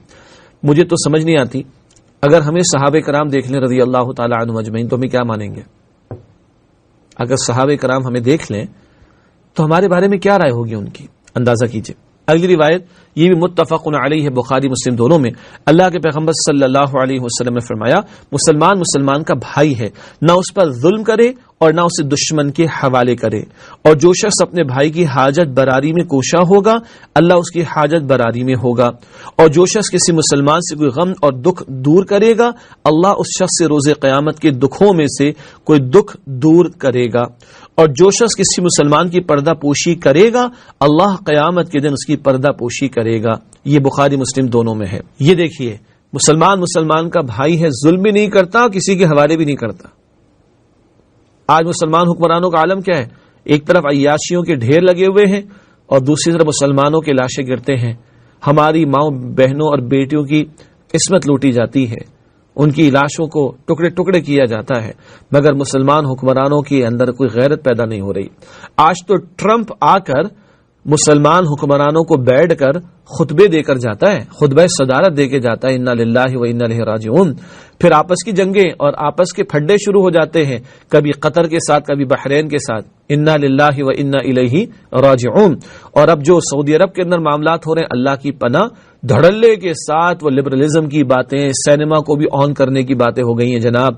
مجھے تو سمجھ نہیں آتی، اگر ہمیں صحابہ کرام دیکھ لیں رضی اللہ تعالیٰ عنہم اجمعین تو ہمیں کیا مانیں گے؟ اگر صحابہ کرام ہمیں دیکھ لیں تو ہمارے بارے میں کیا رائے ہوگی ان کی؟ اندازہ کیجئے. اگلی روایت یہ بھی متفق علیہ ہے، بخاری مسلم دونوں میں. اللہ کے پیغمبر صلی اللہ علیہ وسلم نے فرمایا مسلمان کا بھائی ہے، نہ اس پر ظلم کرے اور نہ اسے دشمن کے حوالے کرے. اور جو شخص اپنے بھائی کی حاجت براری میں کوشاں ہوگا اللہ اس کی حاجت براری میں ہوگا. اور جو شخص کسی مسلمان سے کوئی غم اور دکھ دور کرے گا اللہ اس شخص سے روز قیامت کے دکھوں میں سے کوئی دکھ دور کرے گا. اور جو شخص کسی مسلمان کی پردہ پوشی کرے گا اللہ قیامت کے دن اس کی پردہ پوشی کرے گا. یہ بخاری مسلم دونوں میں ہے. یہ دیکھیے مسلمان کا بھائی ہے، ظلم بھی نہیں کرتا، کسی کے حوالے بھی نہیں کرتا. آج مسلمان حکمرانوں کا عالم کیا ہے؟ ایک طرف عیاشیوں کے ڈھیر لگے ہوئے ہیں اور دوسری طرف مسلمانوں کے لاشیں گرتے ہیں. ہماری ماؤں بہنوں اور بیٹیوں کی عصمت لوٹی جاتی ہے، ان کی لاشوں کو ٹکڑے کیا جاتا ہے، مگر مسلمان حکمرانوں کے اندر کوئی غیرت پیدا نہیں ہو رہی. آج تو ٹرمپ آ کر مسلمان حکمرانوں کو بیٹھ کر خطبے دے کر جاتا ہے، خطبہ صدارت دے کے جاتا ہے، انا للہ و انا الیہ راجعون. پھر آپس کی جنگیں اور آپس کے پھڈے شروع ہو جاتے ہیں، کبھی قطر کے ساتھ، کبھی بحرین کے ساتھ. انا للہ و انا الیہ راجعون. اور اب جو سعودی عرب کے اندر معاملات ہو رہے ہیں، اللہ کی پناہ، دھڑلے کے ساتھ وہ لبرلزم کی باتیں، سینما کو بھی آن کرنے کی باتیں ہو گئی ہیں جناب،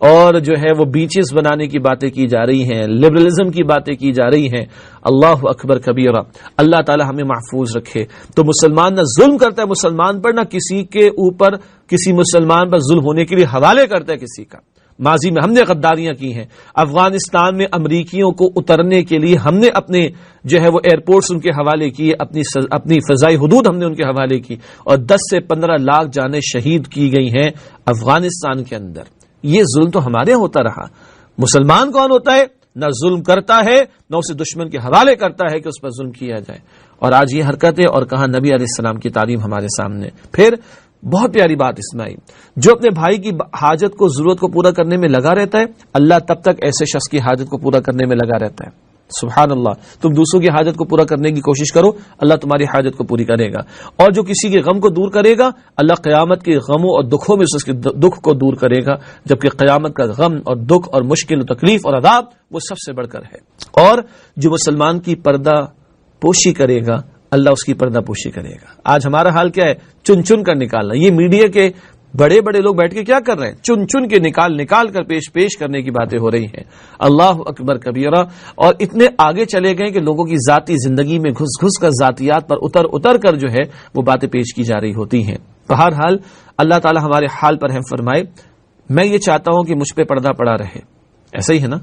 اور جو ہے وہ بیچز بنانے کی باتیں کی جا رہی ہیں، لبرلزم کی باتیں کی جا رہی ہیں. اللہ اکبر کبیرہ. اللہ تعالی ہمیں محفوظ رکھے. تو مسلمان نہ ظلم کرتا ہے مسلمان پر، نہ کسی کے اوپر کسی مسلمان پر ظلم ہونے کے لیے حوالے کرتا ہے کسی کا. ماضی میں ہم نے غداریاں کی ہیں. افغانستان میں امریکیوں کو اترنے کے لیے ہم نے اپنے جو ہے وہ ایئرپورٹس ان کے حوالے کیے، اپنی فضائی حدود ہم نے ان کے حوالے کی، اور 10 سے 15 لاکھ جانیں شہید کی گئی ہیں افغانستان کے اندر. یہ ظلم تو ہمارے ہوتا رہا. مسلمان کون ہوتا ہے؟ نہ ظلم کرتا ہے، نہ اسے دشمن کے حوالے کرتا ہے کہ اس پر ظلم کیا جائے. اور آج یہ حرکتیں، اور کہاں نبی علیہ السلام کی تعلیم ہمارے سامنے. پھر بہت پیاری بات اس میں آئی، جو اپنے بھائی کی حاجت کو، ضرورت کو پورا کرنے میں لگا رہتا ہے اللہ تب تک ایسے شخص کی حاجت کو پورا کرنے میں لگا رہتا ہے. سبحان اللہ. تم دوسروں کی حاجت کو پورا کرنے کی کوشش کرو, اللہ تمہاری حاجت کو پوری کرے گا. اور جو کسی کے غم کو دور کرے گا, اللہ قیامت کے غموں اور دکھوں میں اس کے دکھ کو دور کرے گا, جبکہ قیامت کا غم اور دکھ اور مشکل و تکلیف اور عذاب وہ سب سے بڑھ کر ہے. اور جو مسلمان کی پردہ پوشی کرے گا, اللہ اس کی پردہ پوشی کرے گا. آج ہمارا حال کیا ہے؟ چن چن کر نکالنا. یہ میڈیا کے بڑے بڑے لوگ بیٹھ کے کیا کر رہے ہیں؟ چن چن کے نکال کر پیش کرنے کی باتیں ہو رہی ہیں. اللہ اکبر کبیرہ. اور اتنے آگے چلے گئے کہ لوگوں کی ذاتی زندگی میں گھس کر ذاتیات پر اتر کر جو ہے وہ باتیں پیش کی جا رہی ہوتی ہیں. بہرحال اللہ تعالی ہمارے حال پر رحم فرمائے. میں یہ چاہتا ہوں کہ مجھ پہ پردہ پڑا رہے. ایسا ہی ہے نا؟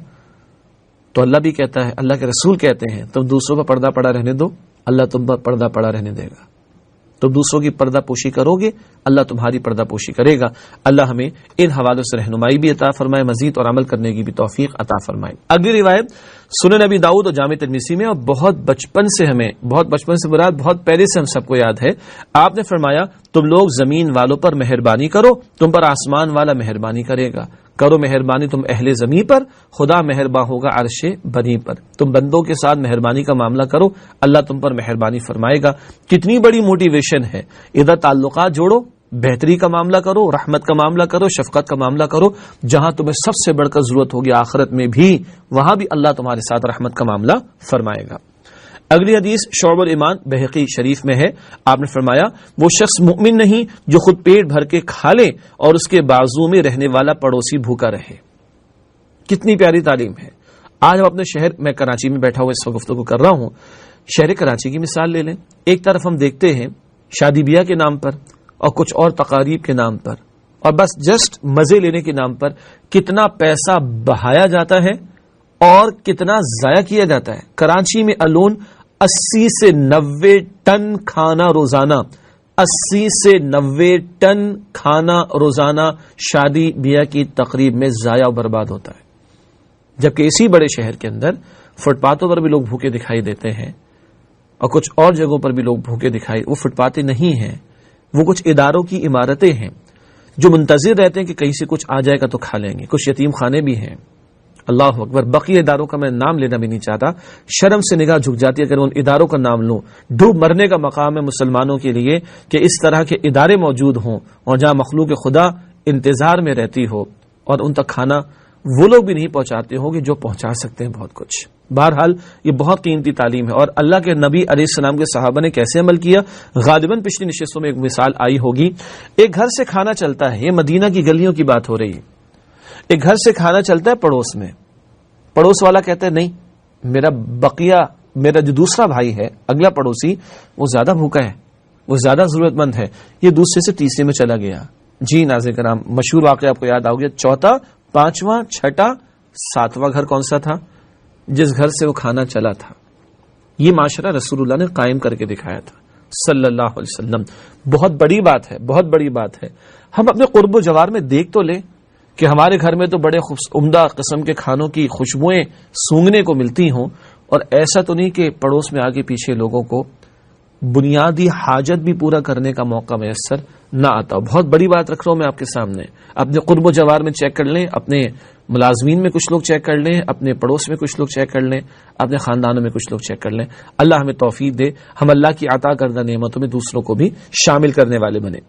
تو اللہ بھی کہتا ہے, اللہ کے رسول کہتے ہیں, تم دوسروں پر پردہ پڑا رہنے دو, اللہ تم پر پردہ پڑا رہنے دے گا. تم دوسروں کی پردہ پوشی کرو گے, اللہ تمہاری پردہ پوشی کرے گا. اللہ ہمیں ان حوالوں سے رہنمائی بھی عطا فرمائے, مزید اور عمل کرنے کی بھی توفیق عطا فرمائے. اگلی روایت سنن نبی داؤد اور جامع ترمذی میں, اور بہت بچپن سے مراد بہت پہلے سے ہم سب کو یاد ہے. آپ نے فرمایا, تم لوگ زمین والوں پر مہربانی کرو, تم پر آسمان والا مہربانی کرے گا. کرو مہربانی تم اہل زمین پر, خدا مہرباں ہوگا عرش بنی پر. تم بندوں کے ساتھ مہربانی کا معاملہ کرو, اللہ تم پر مہربانی فرمائے گا. کتنی بڑی موٹیویشن ہے. ادھر تعلقات جوڑو, بہتری کا معاملہ کرو, رحمت کا معاملہ کرو, شفقت کا معاملہ کرو. جہاں تمہیں سب سے بڑھ کر ضرورت ہوگی آخرت میں بھی, وہاں بھی اللہ تمہارے ساتھ رحمت کا معاملہ فرمائے گا. اگلی حدیث شعب الایمان بہقی شریف میں ہے. آپ نے فرمایا, وہ شخص مؤمن نہیں جو خود پیٹ بھر کے کھا لے اور اس کے بازو میں رہنے والا پڑوسی بھوکا رہے. کتنی پیاری تعلیم ہے. آج ہم اپنے شہر, میں کراچی میں بیٹھا ہوا اس وقت گفتگو کر رہا ہوں, شہر کراچی کی مثال لے لیں. ایک طرف ہم دیکھتے ہیں شادی بیاہ کے نام پر اور کچھ اور تقاریب کے نام پر اور بس جسٹ مزے لینے کے نام پر کتنا پیسہ بہایا جاتا ہے اور کتنا ضائع کیا جاتا ہے. کراچی میں الون 80 سے 90 ٹن کھانا روزانہ, 80 سے 90 ٹن کھانا روزانہ شادی بیاہ کی تقریب میں ضائع و برباد ہوتا ہے. جبکہ اسی بڑے شہر کے اندر فٹ پاتھوں پر بھی لوگ بھوکے دکھائی دیتے ہیں اور کچھ اور جگہوں پر بھی لوگ بھوکے دکھائی. وہ فٹ پاتھیں نہیں ہیں, وہ کچھ اداروں کی عمارتیں ہیں جو منتظر رہتے ہیں کہ کہیں سے کچھ آ جائے گا تو کھا لیں گے. کچھ یتیم خانے بھی ہیں. اللہ اکبر. بقیہ اداروں کا میں نام لینا بھی نہیں چاہتا, شرم سے نگاہ جھک جاتی ہے اگر ان اداروں کا نام لوں. ڈوب مرنے کا مقام ہے مسلمانوں کے لیے کہ اس طرح کے ادارے موجود ہوں اور جہاں مخلوق خدا انتظار میں رہتی ہو اور ان تک کھانا وہ لوگ بھی نہیں پہنچاتے ہوں گے جو پہنچا سکتے ہیں بہت کچھ. بہرحال یہ بہت قیمتی تعلیم ہے. اور اللہ کے نبی علیہ السلام کے صحابہ نے کیسے عمل کیا, غالباً پچھلی نشستوں میں ایک مثال آئی ہوگی. ایک گھر سے کھانا چلتا ہے, یہ مدینہ کی گلیوں کی بات ہو رہی ہے. ایک گھر سے کھانا چلتا ہے پڑوس میں. پڑوس والا کہتا ہے نہیں, میرا جو دوسرا بھائی ہے, اگلا پڑوسی, وہ زیادہ بھوکا ہے, وہ زیادہ ضرورت مند ہے, یہ دوسرے سے تیسرے میں چلا گیا. جی ناظرین کرام, مشہور واقعہ آپ کو یاد آ گیا. چوتھا, پانچواں, چھٹا, ساتواں گھر کون سا تھا جس گھر سے وہ کھانا چلا تھا؟ یہ معاشرہ رسول اللہ نے قائم کر کے دکھایا تھا صلی اللہ علیہ وسلم. بہت بڑی بات ہے, بہت بڑی بات ہے. ہم اپنے قرب و جوار میں دیکھ تو لیں کہ ہمارے گھر میں تو بڑے عمدہ قسم کے کھانوں کی خوشبوئیں سونگنے کو ملتی ہوں, اور ایسا تو نہیں کہ پڑوس میں آگے پیچھے لوگوں کو بنیادی حاجت بھی پورا کرنے کا موقع میسر نہ آتا ہو. بہت بڑی بات رکھ رہا ہوں میں آپ کے سامنے. اپنے قرب و جوار میں چیک کر لیں, اپنے ملازمین میں کچھ لوگ چیک کر لیں, اپنے پڑوس میں کچھ لوگ چیک کر لیں, اپنے خاندانوں میں کچھ لوگ چیک کر لیں. اللہ ہمیں توفیق دے, ہم اللہ کی عطا کردہ نعمتوں میں دوسروں کو بھی شامل کرنے والے بنے.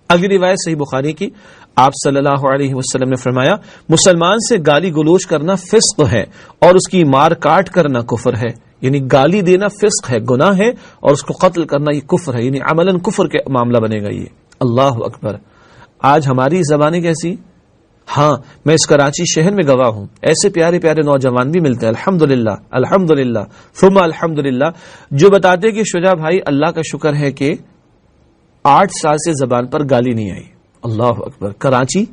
اگلی روایت صحیح بخاری کی, آپ صلی اللہ علیہ وسلم نے فرمایا, مسلمان سے گالی گلوچ کرنا فسق ہے اور اس کی مار کاٹ کرنا کفر ہے. یعنی گالی دینا فسق ہے, گناہ ہے, اور اس کو قتل کرنا یہ کفر ہے, یعنی عملاً کفر کے معاملہ بنے گا یہ. اللہ اکبر. آج ہماری زبانیں کیسی؟ ہاں, میں اس کراچی شہر میں گواہ ہوں, ایسے پیارے پیارے نوجوان بھی ملتے ہیں الحمدللہ الحمدللہ ثم الحمدللہ, جو بتاتے ہیں کہ شجاع بھائی اللہ کا شکر ہے کہ 8 سال سے زبان پر گالی نہیں آئی. اللہ اکبر. کراچی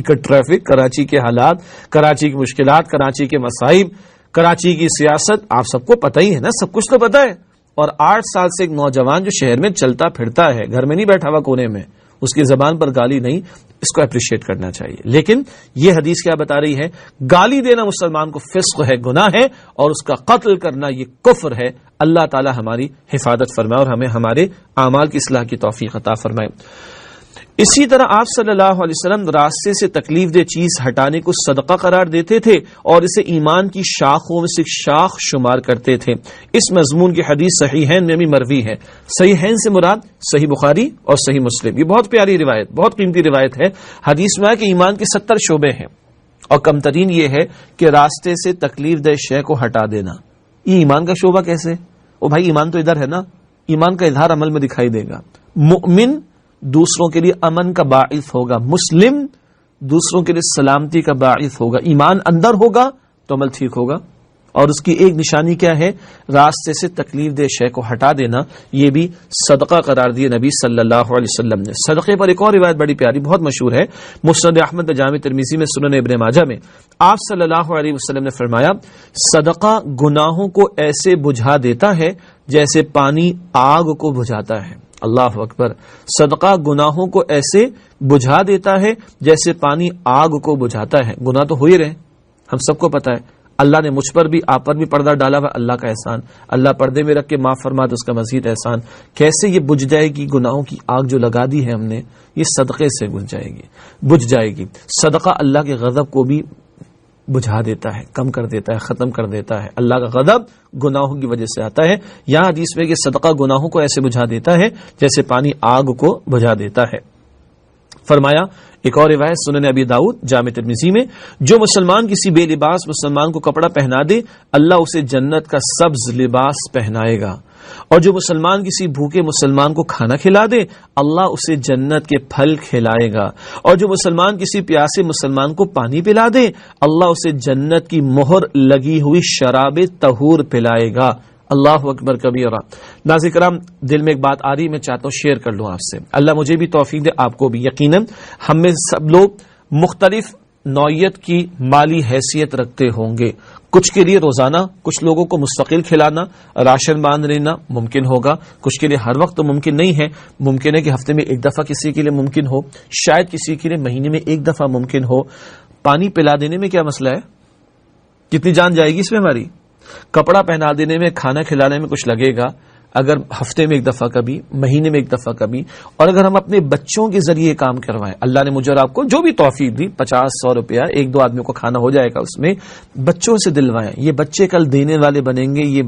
کا ٹریفک, کراچی کے حالات, کراچی کی مشکلات, کراچی کے مصائب, کراچی کی سیاست, آپ سب کو پتہ ہی ہے نا, سب کچھ تو پتہ ہے. اور 8 سال سے ایک نوجوان جو شہر میں چلتا پھرتا ہے, گھر میں نہیں بیٹھا ہوا کونے میں, اس کی زبان پر گالی نہیں, اس کو اپریشیٹ کرنا چاہیے. لیکن یہ حدیث کیا بتا رہی ہے؟ گالی دینا مسلمان کو فسق ہے, گناہ ہے, اور اس کا قتل کرنا یہ کفر ہے. اللہ تعالی ہماری حفاظت فرمائے اور ہمیں ہمارے اعمال کی اصلاح کی توفیق عطا فرمائے. اسی طرح آپ صلی اللہ علیہ وسلم راستے سے تکلیف دہ چیز ہٹانے کو صدقہ قرار دیتے تھے اور اسے ایمان کی شاخوں میں سے ایک شاخ شمار کرتے تھے۔ اس مضمون کی حدیث صحیحین میں بھی مروی ہے۔ صحیحین سے مراد صحیح بخاری اور صحیح مسلم۔ یہ بہت پیاری روایت، بہت قیمتی روایت ہے۔ حدیث میں ہے کہ ایمان کے 70 شعبے ہیں اور کم ترین یہ ہے کہ راستے سے تکلیف دہ شے کو ہٹا دینا۔ یہ ایمان کا شعبہ کیسے؟ او بھائی ایمان تو ادھر ہے نا، ایمان کا اظہار عمل میں دکھائی دے گا۔ مؤمن دوسروں کے لیے امن کا باعث ہوگا، مسلم دوسروں کے لیے سلامتی کا باعث ہوگا۔ ایمان اندر ہوگا تو عمل ٹھیک ہوگا، اور اس کی ایک نشانی کیا ہے؟ راستے سے تکلیف دہ شے کو ہٹا دینا۔ یہ بھی صدقہ قرار دیا نبی صلی اللہ علیہ وسلم نے۔ صدقے پر ایک اور روایت بڑی پیاری، بہت مشہور ہے، مسند احمد، جامع ترمذی میں، سنن ابن ماجہ میں۔ آپ صلی اللہ علیہ وسلم نے فرمایا، صدقہ گناہوں کو ایسے بجھا دیتا ہے جیسے پانی آگ کو بجھاتا ہے۔ اللہ اکبر۔ صدقہ گناہوں کو ایسے بجھا دیتا ہے جیسے پانی آگ کو بجھاتا ہے۔ گناہ تو ہو ہی رہے، ہم سب کو پتا ہے۔ اللہ نے مجھ پر بھی، آپ پر بھی پردہ ڈالا ہوا، اللہ کا احسان۔ اللہ پردے میں رکھ کے معاف فرما تو اس کا مزید احسان۔ کیسے یہ بجھ جائے گی؟ گناہوں کی آگ جو لگا دی ہے ہم نے، یہ صدقے سے بجھ جائے گی۔ صدقہ اللہ کے غضب کو بھی بجھا دیتا ہے، کم کر دیتا ہے، ختم کر دیتا ہے۔ اللہ کا غضب گناہوں کی وجہ سے آتا ہے۔ یہاں حدیث میں کہ صدقہ گناہوں کو ایسے بجھا دیتا ہے جیسے پانی آگ کو بجھا دیتا ہے۔ فرمایا ایک اور روایت سنن ابی داؤد جامع ترمذی میں، جو مسلمان کسی بے لباس مسلمان کو کپڑا پہنا دے اللہ اسے جنت کا سبز لباس پہنائے گا، اور جو مسلمان کسی بھوکے مسلمان کو کھانا کھلا دے اللہ اسے جنت کے پھل کھلائے گا، اور جو مسلمان کسی پیاسے مسلمان کو پانی پلا دے اللہ اسے جنت کی مہر لگی ہوئی شراب طہور پلائے گا۔ اللہ اکبر کبیرہ۔ ناظرین کرام، دل میں ایک بات آ رہی، میں چاہتا ہوں شیئر کر لوں آپ سے۔ اللہ مجھے بھی توفیق دے، آپ کو بھی۔ یقیناً ہم میں سب لوگ مختلف نوعیت کی مالی حیثیت رکھتے ہوں گے۔ کچھ کے لیے روزانہ کچھ لوگوں کو مستقل کھلانا، راشن باندھ لینا ممکن ہوگا، کچھ کے لیے ہر وقت تو ممکن نہیں ہے۔ ممکن ہے کہ ہفتے میں ایک دفعہ کسی کے لیے ممکن ہو، شاید کسی کے لیے مہینے میں ایک دفعہ ممکن ہو۔ پانی پلا دینے میں کیا مسئلہ ہے؟ کتنی جان جائے گی اس میں ہماری؟ کپڑا پہنا دینے میں، کھانا کھلانے میں کچھ لگے گا، اگر ہفتے میں ایک دفعہ کبھی، مہینے میں ایک دفعہ کبھی۔ اور اگر ہم اپنے بچوں کے ذریعے کام کروائیں، اللہ نے مجھے اور آپ کو جو بھی توفیق دی، 50-100 روپیہ ایک دو آدمیوں کو کھانا ہو جائے گا، اس میں بچوں سے دلوائیں۔ یہ بچے کل دینے والے بنیں گے، یہ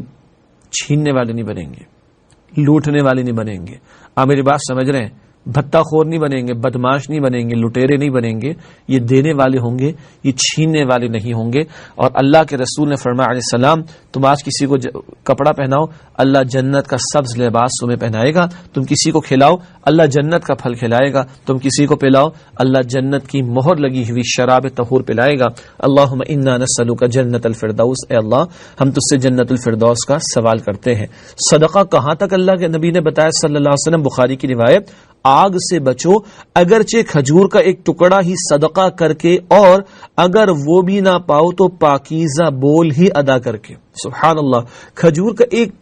چھیننے والے نہیں بنیں گے، لوٹنے والے نہیں بنیں گے۔ آپ میری بات سمجھ رہے ہیں؟ بھتہ خور نہیں بنیں گے، بدماش نہیں بنیں گے، لٹیرے نہیں بنیں گے، یہ دینے والے ہوں گے، یہ چھیننے والے نہیں ہوں گے۔ اور اللہ کے رسول نے فرمایا علیہ السلام، تم آج کسی کو کپڑا پہناؤ اللہ جنت کا سبز لباس تمہیں پہنائے گا، تم کسی کو کھلاؤ اللہ جنت کا پھل کھلائے گا، تم کسی کو پلاؤ اللہ جنت کی مہر لگی ہوئی شراب طہور پلائے گا۔ اللہم انا نسألک جنت الفردوس، اے اللہ ہم تجھ سے جنت الفردوس کا سوال کرتے ہیں۔ صدقہ کہاں تک اللہ کے نبی نے بتایا صلی اللہ علیہ وسلم، بخاری کی روایت، آگ سے بچو، اگرچہ کھجور کا ایک ٹکڑا ہی صدقہ کر کے، اور اگر وہ بھی نہ پاؤ تو پاکیزہ بول ہی ادا کر کے۔ سبحان اللہ، کھجور کا ایک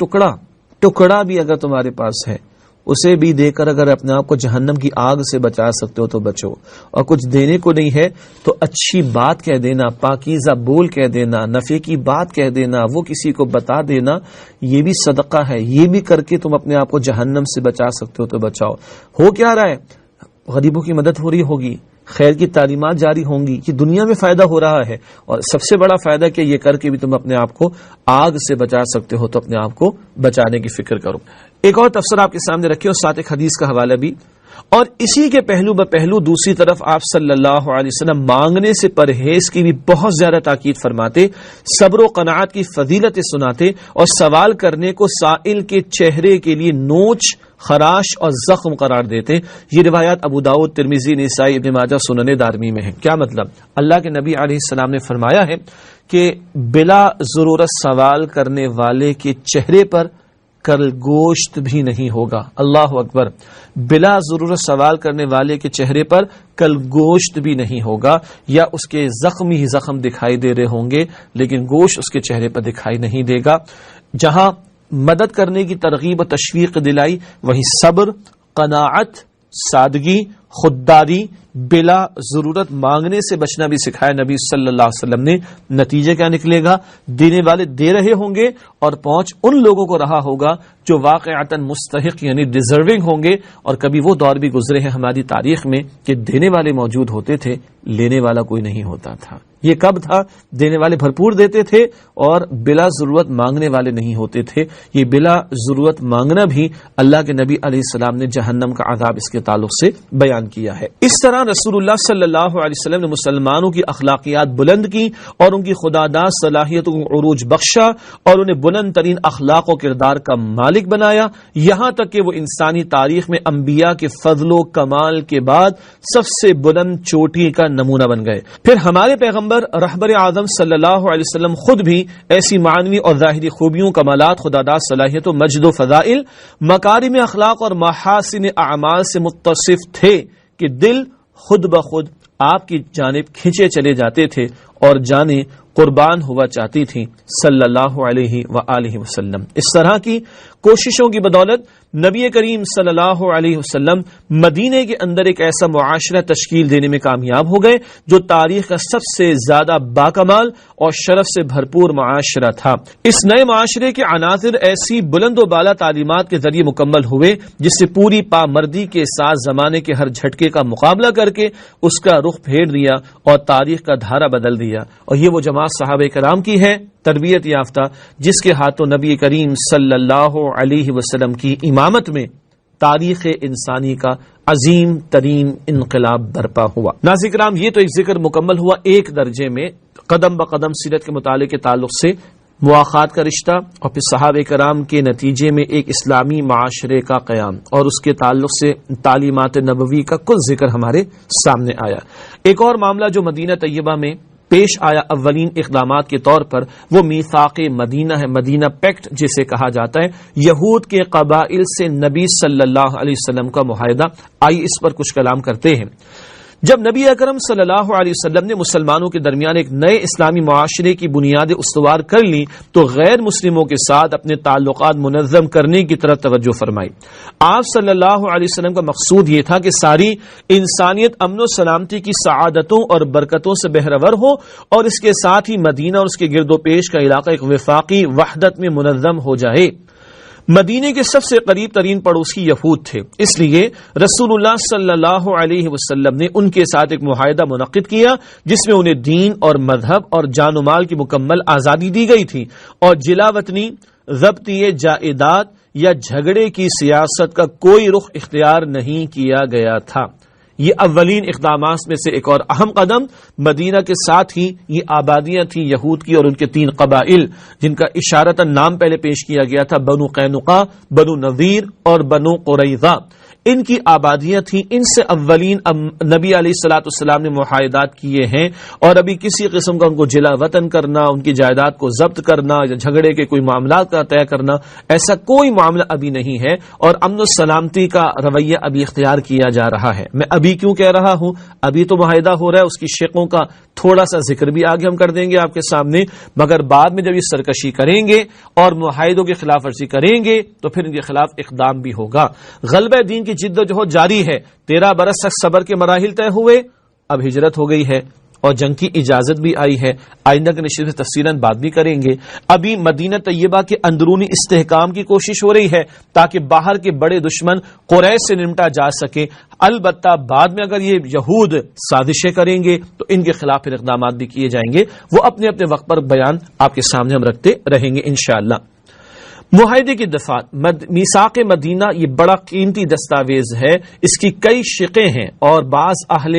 ٹکڑا بھی اگر تمہارے پاس ہے، اسے بھی دے کر اگر اپنے آپ کو جہنم کی آگ سے بچا سکتے ہو تو بچو، اور کچھ دینے کو نہیں ہے تو اچھی بات کہہ دینا، پاکیزہ بول کہہ دینا، نفع کی بات کہہ دینا، وہ کسی کو بتا دینا، یہ بھی صدقہ ہے۔ یہ بھی کر کے تم اپنے آپ کو جہنم سے بچا سکتے ہو تو بچاؤ۔ ہو کیا رہا ہے؟ غریبوں کی مدد ہو رہی ہوگی، خیر کی تعلیمات جاری ہوں گی، یہ دنیا میں فائدہ ہو رہا ہے، اور سب سے بڑا فائدہ کہ یہ کر کے بھی تم اپنے آپ کو آگ سے بچا سکتے ہو تو اپنے آپ کو بچانے کی فکر کرو۔ ایک اور تفسیر آپ کے سامنے رکھے اور ساتھ ایک حدیث کا حوالہ بھی، اور اسی کے پہلو بپہلو دوسری طرف آپ صلی اللہ علیہ وسلم مانگنے سے پرہیز کی بھی بہت زیادہ تاکید فرماتے، صبر و قناعت کی فضیلتیں سناتے، اور سوال کرنے کو سائل کے چہرے کے لیے نوچ، خراش اور زخم قرار دیتے۔ یہ روایات ابو داؤد، ترمذی، نسائی، ابن ماجہ، سنن دارمی میں ہے۔ کیا مطلب؟ اللہ کے نبی علیہ السلام نے فرمایا ہے کہ بلا ضرورت سوال کرنے والے کے چہرے پر کل گوشت بھی نہیں ہوگا۔ اللہ اکبر، بلا ضرورت سوال کرنے والے کے چہرے پر کل گوشت بھی نہیں ہوگا، یا اس کے زخم ہی زخم دکھائی دے رہے ہوں گے لیکن گوشت اس کے چہرے پر دکھائی نہیں دے گا۔ جہاں مدد کرنے کی ترغیب و تشویق دلائی، وہیں صبر، قناعت، سادگی، خودداری، بلا ضرورت مانگنے سے بچنا بھی سکھایا نبی صلی اللہ علیہ وسلم نے۔ نتیجہ کیا نکلے گا؟ دینے والے دے رہے ہوں گے اور پہنچ ان لوگوں کو رہا ہوگا جو واقعتاً مستحق یعنی ڈیزرونگ ہوں گے۔ اور کبھی وہ دور بھی گزرے ہیں ہماری تاریخ میں کہ دینے والے موجود ہوتے تھے، لینے والا کوئی نہیں ہوتا تھا۔ یہ کب تھا؟ دینے والے بھرپور دیتے تھے اور بلا ضرورت مانگنے والے نہیں ہوتے تھے۔ یہ بلا ضرورت مانگنا بھی اللہ کے نبی علیہ السلام نے جہنم کا عذاب اس کے تعلق سے بیان کیا ہے۔ اس طرح رسول اللہ صلی اللہ علیہ وسلم نے مسلمانوں کی اخلاقیات بلند کی اور ان کی خداداد صلاحیتوں کو عروج بخشا اور انہیں بلند ترین اخلاق و کردار کا مالک بنایا، یہاں تک کہ وہ انسانی تاریخ میں انبیاء کے فضل و کمال کے بعد سب سے بلند چوٹی کا نمونہ بن گئے۔ پھر ہمارے پیغمبر رہبر اعظم صلی اللہ علیہ وسلم خود بھی ایسی معنوی اور ظاہری خوبیوں، کمالات، خداداد صلاحیتوں، مجد و فضائل، مکارم اخلاق اور محاسن اعمال سے متصف تھے کہ دل خود بخود آپ کی جانب کھینچے چلے جاتے تھے اور جانیں قربان ہوا چاہتی تھی صلی اللہ علیہ وآلہ وسلم۔ اس طرح کی کوششوں کی بدولت نبی کریم صلی اللہ علیہ وسلم مدینے کے اندر ایک ایسا معاشرہ تشکیل دینے میں کامیاب ہو گئے جو تاریخ کا سب سے زیادہ باکمال اور شرف سے بھرپور معاشرہ تھا۔ اس نئے معاشرے کے عناصر ایسی بلند و بالا تعلیمات کے ذریعے مکمل ہوئے جس سے پوری پامردی کے ساتھ زمانے کے ہر جھٹکے کا مقابلہ کر کے اس کا رخ پھیر دیا اور تاریخ کا دھارا بدل دیا۔ اور یہ وہ جماعت صحابہ کرام کی ہے، تربیت یافتہ، جس کے ہاتھوں نبی کریم صلی اللہ علیہ وسلم کی امامت میں تاریخ انسانی کا عظیم ترین انقلاب برپا ہوا۔ ناظرین کرام، یہ تو ایک ذکر مکمل ہوا ایک درجے میں قدم بقدم سیرت کے مطالعے کے تعلق سے مواخات کا رشتہ اور پھر صحابہ کرام کے نتیجے میں ایک اسلامی معاشرے کا قیام اور اس کے تعلق سے تعلیمات نبوی کا کل ذکر ہمارے سامنے آیا۔ ایک اور معاملہ جو مدینہ طیبہ میں پیش آیا اولین اقدامات کے طور پر وہ میثاق مدینہ ہے، مدینہ پیکٹ جسے کہا جاتا ہے، یہود کے قبائل سے نبی صلی اللہ علیہ وسلم کا معاہدہ۔ آئیے اس پر کچھ کلام کرتے ہیں۔ جب نبی اکرم صلی اللہ علیہ وسلم نے مسلمانوں کے درمیان ایک نئے اسلامی معاشرے کی بنیادیں استوار کر لی تو غیر مسلموں کے ساتھ اپنے تعلقات منظم کرنے کی طرف توجہ فرمائی۔ آپ صلی اللہ علیہ وسلم کا مقصود یہ تھا کہ ساری انسانیت امن و سلامتی کی سعادتوں اور برکتوں سے بہرور ہو اور اس کے ساتھ ہی مدینہ اور اس کے گرد و پیش کا علاقہ ایک وفاقی وحدت میں منظم ہو جائے۔ مدینے کے سب سے قریب ترین پڑوسی یہود تھے، اس لیے رسول اللہ صلی اللہ علیہ وسلم نے ان کے ساتھ ایک معاہدہ منعقد کیا جس میں انہیں دین اور مذہب اور جان و مال کی مکمل آزادی دی گئی تھی اور جلا وطنی، ضبطی جائیداد یا جھگڑے کی سیاست کا کوئی رخ اختیار نہیں کیا گیا تھا۔ یہ اولین اقدامات میں سے ایک اور اہم قدم مدینہ کے ساتھ ہی یہ آبادیاں تھیں یہود کی اور ان کے 3 قبائل جن کا اشارتاً نام پہلے پیش کیا گیا تھا، بنو قینقاع، بنو نذیر اور بنو قریظہ۔ ان کی آبادیاں تھیں، ان سے اولین نبی علیہ الصلوۃ والسلام نے معاہدات کیے ہیں اور ابھی کسی قسم کا ان کو جلا وطن کرنا، ان کی جائیداد کو ضبط کرنا یا جھگڑے کے کوئی معاملات کا طے کرنا، ایسا کوئی معاملہ ابھی نہیں ہے اور امن و سلامتی کا رویہ ابھی اختیار کیا جا رہا ہے۔ میں ابھی کیوں کہہ رہا ہوں؟ ابھی تو معاہدہ ہو رہا ہے، اس کی شقوں کا تھوڑا سا ذکر بھی آگے ہم کر دیں گے آپ کے سامنے، مگر بعد میں جب یہ سرکشی کریں گے اور معاہدوں کی خلاف ورزی کریں گے تو پھر ان کے خلاف اقدام بھی ہوگا۔ غلبہ دین کی جد و جہد جاری ہے، 13 برس تک صبر کے مراحل طے ہوئے، اب ہجرت ہو گئی ہے اور جنگ کی اجازت بھی آئی ہے۔ آئندہ کے نشست میں تفصیلاً بات بھی کریں گے۔ ابھی مدینہ طیبہ کے اندرونی استحکام کی کوشش ہو رہی ہے تاکہ باہر کے بڑے دشمن قریش سے نمٹا جا سکے۔ البتہ بعد میں اگر یہ یہود سازشیں کریں گے تو ان کے خلاف پھر اقدامات بھی کیے جائیں گے، وہ اپنے اپنے وقت پر بیان آپ کے سامنے ہم رکھتے رہیں گے انشاءاللہ۔ معاہدے کی دفعات، میثاق مدینہ یہ بڑا قیمتی دستاویز ہے، اس کی کئی شقیں ہیں اور بعض اہل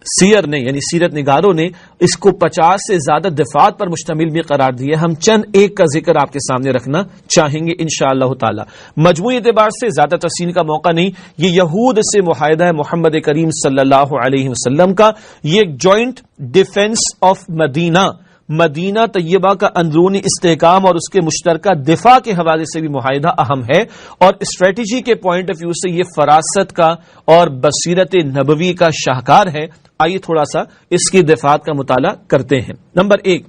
سیر نے یعنی سیرت نگاروں نے اس کو 50 سے زیادہ دفعات پر مشتمل بھی قرار دیا۔ ہم چند ایک کا ذکر آپ کے سامنے رکھنا چاہیں گے انشاءاللہ تعالی۔ مجموعی اعتبار سے زیادہ تفصیل کا موقع نہیں، یہ یہود سے معاہدہ ہے محمد کریم صلی اللہ علیہ وسلم کا، یہ ایک جوائنٹ ڈیفنس آف مدینہ، مدینہ طیبہ کا اندرونی استحکام اور اس کے مشترکہ دفاع کے حوالے سے بھی معاہدہ اہم ہے اور اسٹریٹجی کے پوائنٹ آف ویو سے یہ فراست کا اور بصیرت نبوی کا شاہکار ہے۔ آئیے تھوڑا سا اس کی دفاعات کا مطالعہ کرتے ہیں۔ نمبر 1،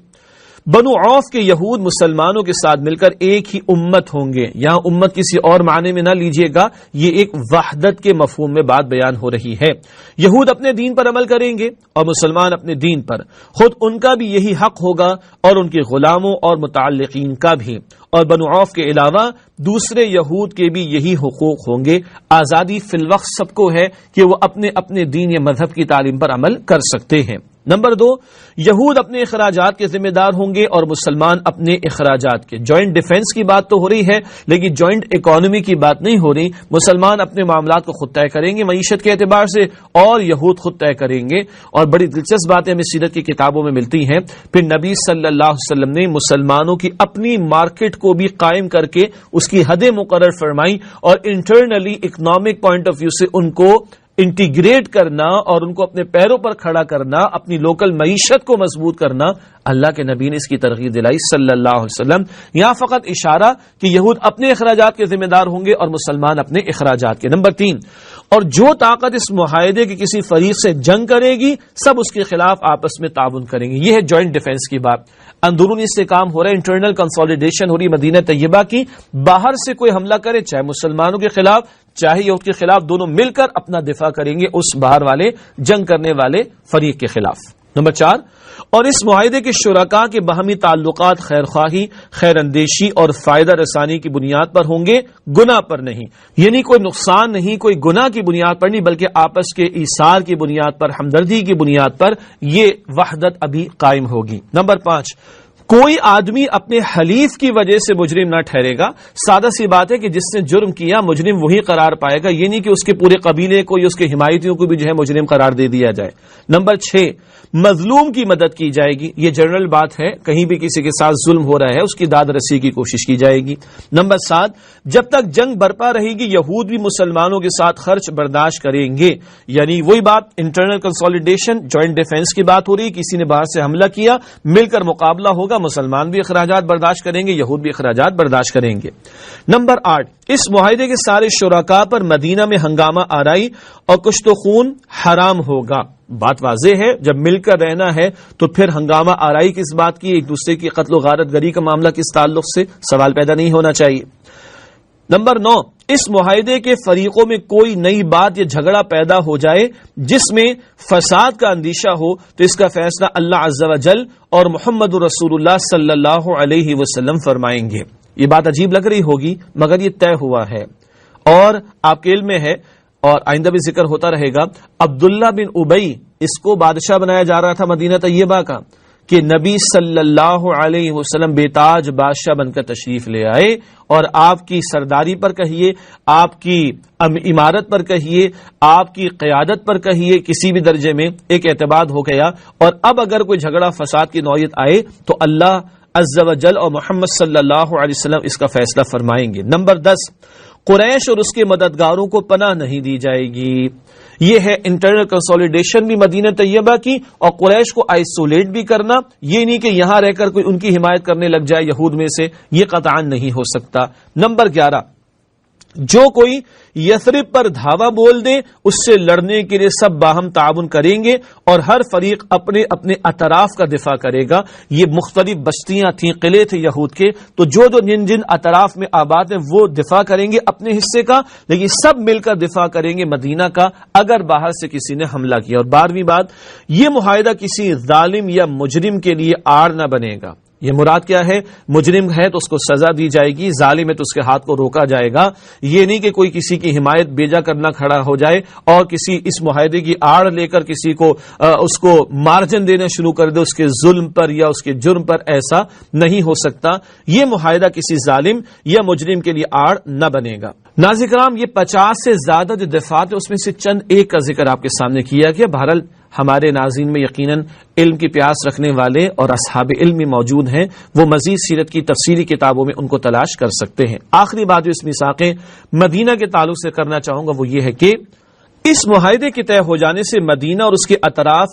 بنو عوف کے یہود مسلمانوں کے ساتھ مل کر ایک ہی امت ہوں گے. یہاں امت کسی اور معنی میں نہ لیجئے گا، یہ ایک وحدت کے مفہوم میں بات بیان ہو رہی ہے. یہود اپنے دین پر عمل کریں گے اور مسلمان اپنے دین پر. خود ان کا بھی یہی حق ہوگا اور ان کے غلاموں اور متعلقین کا بھی، اور بنو عوف کے علاوہ دوسرے یہود کے بھی یہی حقوق ہوں گے. آزادی فی الوقت سب کو ہے کہ وہ اپنے اپنے دین یا مذہب کی تعلیم پر عمل کر سکتے ہیں. نمبر 2، یہود اپنے اخراجات کے ذمہ دار ہوں گے اور مسلمان اپنے اخراجات کے. جوائنٹ ڈیفنس کی بات تو ہو رہی ہے لیکن جوائنٹ اکانومی کی بات نہیں ہو رہی. مسلمان اپنے معاملات کو خود طے کریں گے معیشت کے اعتبار سے، اور یہود خود طے کریں گے. اور بڑی دلچسپ باتیں ہمیں سیرت کی کتابوں میں ملتی ہیں. پھر نبی صلی اللہ علیہ وسلم نے مسلمانوں کی اپنی مارکیٹ کو بھی قائم کر کے اس کی حدیں مقرر فرمائی اور internally economic point of view سے ان کو انٹیگریٹ کرنا اور ان کو اپنے پیروں پر کھڑا کرنا، اپنی لوکل معیشت کو مضبوط کرنا، اللہ کے نبی نے اس کی ترغیب دلائی صلی اللہ علیہ وسلم. یہاں فقط اشارہ کہ یہود اپنے اخراجات کے ذمہ دار ہوں گے اور مسلمان اپنے اخراجات کے. نمبر 3، اور جو طاقت اس معاہدے کے کسی فریق سے جنگ کرے گی سب اس کے خلاف آپس میں تعاون کریں گے. یہ ہے جوائنٹ ڈیفنس کی بات. اندرونی استحکام ہو رہا ہے، انٹرنل کنسولیڈیشن ہو رہی مدینہ طیبہ کی. باہر سے کوئی حملہ کرے چاہے مسلمانوں کے خلاف چاہے یہود کے خلاف، دونوں مل کر اپنا دفاع کریں گے اس باہر والے جنگ کرنے والے فریق کے خلاف. نمبر 4، اور اس معاہدے کے شرکاء کے باہمی تعلقات خیر خواہی، خیر اندیشی اور فائدہ رسانی کی بنیاد پر ہوں گے، گناہ پر نہیں. یعنی کوئی نقصان نہیں، کوئی گناہ کی بنیاد پر نہیں، بلکہ آپس کے ایثار کی بنیاد پر، ہمدردی کی بنیاد پر یہ وحدت ابھی قائم ہوگی. نمبر 5، کوئی آدمی اپنے حلیف کی وجہ سے مجرم نہ ٹھہرے گا. سادہ سی بات ہے کہ جس نے جرم کیا مجرم وہی قرار پائے گا، یہ نہیں کہ اس کے پورے قبیلے کو یا اس کے حمایتیوں کو بھی جو ہے مجرم قرار دے دیا جائے. نمبر 6، مظلوم کی مدد کی جائے گی. یہ جنرل بات ہے، کہیں بھی کسی کے ساتھ ظلم ہو رہا ہے اس کی داد رسی کی کوشش کی جائے گی. نمبر 7، جب تک جنگ برپا رہے گی یہود بھی مسلمانوں کے ساتھ خرچ برداشت کریں گے. یعنی وہی بات، انٹرنل کنسولیڈیشن، جوائنٹ ڈیفنس کی بات ہو رہی. کسی نے باہر سے حملہ کیا، مل کر مقابلہ ہوگا، مسلمان بھی اخراجات برداشت کریں گے، یہود بھی اخراجات برداشت کریں گے. نمبر 8، اس معاہدے کے سارے شرکاء پر مدینہ میں ہنگامہ آرائی اور کشت و خون حرام ہوگا. بات واضح ہے، جب مل کر رہنا ہے تو پھر ہنگامہ آرائی کس بات کی، ایک دوسرے کی قتل و غارت گری کا معاملہ کس تعلق سے، سوال پیدا نہیں ہونا چاہیے. نمبر 9، اس معاہدے کے فریقوں میں کوئی نئی بات یا جھگڑا پیدا ہو جائے جس میں فساد کا اندیشہ ہو تو اس کا فیصلہ اللہ عز و جل اور محمد رسول اللہ صلی اللہ علیہ وسلم فرمائیں گے. یہ بات عجیب لگ رہی ہوگی مگر یہ طے ہوا ہے اور آپ کے علم میں ہے اور آئندہ بھی ذکر ہوتا رہے گا. عبداللہ بن ابی اس کو بادشاہ بنایا جا رہا تھا مدینہ طیبہ کا کہ نبی صلی اللہ علیہ وسلم بے تاج بادشاہ بن کر تشریف لے آئے اور آپ کی سرداری پر کہیے، آپ کی عمارت پر کہیے، آپ کی قیادت پر کہیے، کسی بھی درجے میں ایک اعتماد ہو گیا. اور اب اگر کوئی جھگڑا فساد کی نوعیت آئے تو اللہ عز و جل اور محمد صلی اللہ علیہ وسلم اس کا فیصلہ فرمائیں گے. نمبر 10، قریش اور اس کے مددگاروں کو پناہ نہیں دی جائے گی. یہ ہے انٹرنل کنسولیڈیشن بھی مدینہ طیبہ کی، اور قریش کو آئسولیٹ بھی کرنا. یہ نہیں کہ یہاں رہ کر کوئی ان کی حمایت کرنے لگ جائے یہود میں سے، یہ قطعاً نہیں ہو سکتا. نمبر 11، جو کوئی یثرب پر دھاوا بول دے اس سے لڑنے کے لیے سب باہم تعاون کریں گے اور ہر فریق اپنے اپنے اطراف کا دفاع کرے گا. یہ مختلف بستیاں تھیں، قلعے تھے یہود کے، تو جو جن اطراف میں آباد ہیں وہ دفاع کریں گے اپنے حصے کا، لیکن سب مل کر دفاع کریں گے مدینہ کا اگر باہر سے کسی نے حملہ کیا. اور 12ویں بات، یہ معاہدہ کسی ظالم یا مجرم کے لیے آڑ نہ بنے گا. یہ مراد کیا ہے؟ مجرم ہے تو اس کو سزا دی جائے گی، ظالم ہے تو اس کے ہاتھ کو روکا جائے گا. یہ نہیں کہ کوئی کسی کی حمایت بیجا کرنا کھڑا ہو جائے اور کسی اس معاہدے کی آڑ لے کر کسی کو اس کو مارجن دینا شروع کر دے اس کے ظلم پر یا اس کے جرم پر. ایسا نہیں ہو سکتا. یہ معاہدہ کسی ظالم یا مجرم کے لیے آڑ نہ بنے گا. ناظرین کرام، یہ 50 سے زیادہ جو دفعات اس میں سے چند ایک کا ذکر آپ کے سامنے کیا گیا. بہرحال ہمارے ناظرین میں یقیناً علم کی پیاس رکھنے والے اور اصحاب علم موجود ہیں، وہ مزید سیرت کی تفصیلی کتابوں میں ان کو تلاش کر سکتے ہیں. آخری بات جو اس میثاق مدینہ کے تعلق سے کرنا چاہوں گا وہ یہ ہے کہ اس معاہدے کے طے ہو جانے سے مدینہ اور اس کے اطراف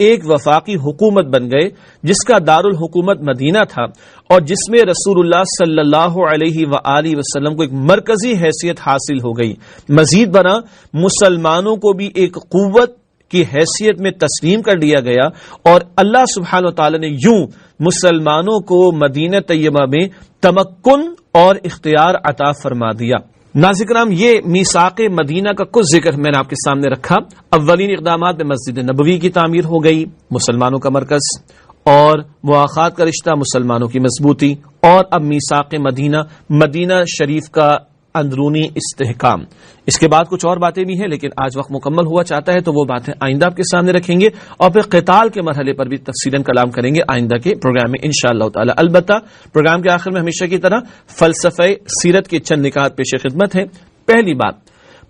ایک وفاقی حکومت بن گئے جس کا دارالحکومت مدینہ تھا اور جس میں رسول اللہ صلی اللہ علیہ وآلہ وسلم کو ایک مرکزی حیثیت حاصل ہو گئی. مزید برآں مسلمانوں کو بھی ایک قوت، کی حیثیت میں تسلیم کر لیا گیا اور اللہ سبحانہ و تعالی نے یوں مسلمانوں کو مدینہ طیبہ میں تمکن اور اختیار عطا فرما دیا۔ ناظرین کرام، یہ میثاق مدینہ کا کچھ ذکر میں نے آپ کے سامنے رکھا۔ اولین اقدامات میں مسجد نبوی کی تعمیر ہو گئی، مسلمانوں کا مرکز، اور مواخات کا رشتہ، مسلمانوں کی مضبوطی، اور اب میثاق مدینہ، مدینہ شریف کا اندرونی استحکام۔ اس کے بعد کچھ اور باتیں بھی ہیں، لیکن آج وقت مکمل ہوا چاہتا ہے تو وہ باتیں آئندہ آپ کے سامنے رکھیں گے، اور پھر قتال کے مرحلے پر بھی تفصیلاً کلام کریں گے آئندہ کے پروگرام میں انشاءاللہ تعالی۔ البتہ پروگرام کے آخر میں ہمیشہ کی طرح فلسفہ سیرت کے چند نکات پیش خدمت ہیں۔ پہلی بات،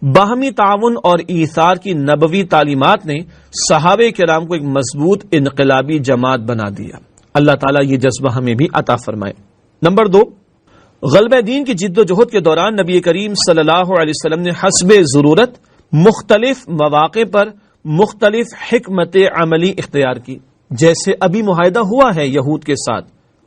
باہمی تعاون اور ایثار کی نبوی تعلیمات نے صحابہ کرام کو ایک مضبوط انقلابی جماعت بنا دیا۔ اللہ تعالیٰ یہ جذبہ ہمیں بھی عطا فرمائے۔ نمبر 2، غلبہ دین کی جد و جہد کے دوران نبی کریم صلی اللہ علیہ وسلم نے حسب ضرورت مختلف مواقع پر مختلف حکمت عملی اختیار کی، جیسے ابھی معاہدہ ہوا ہے یہود کے ساتھ،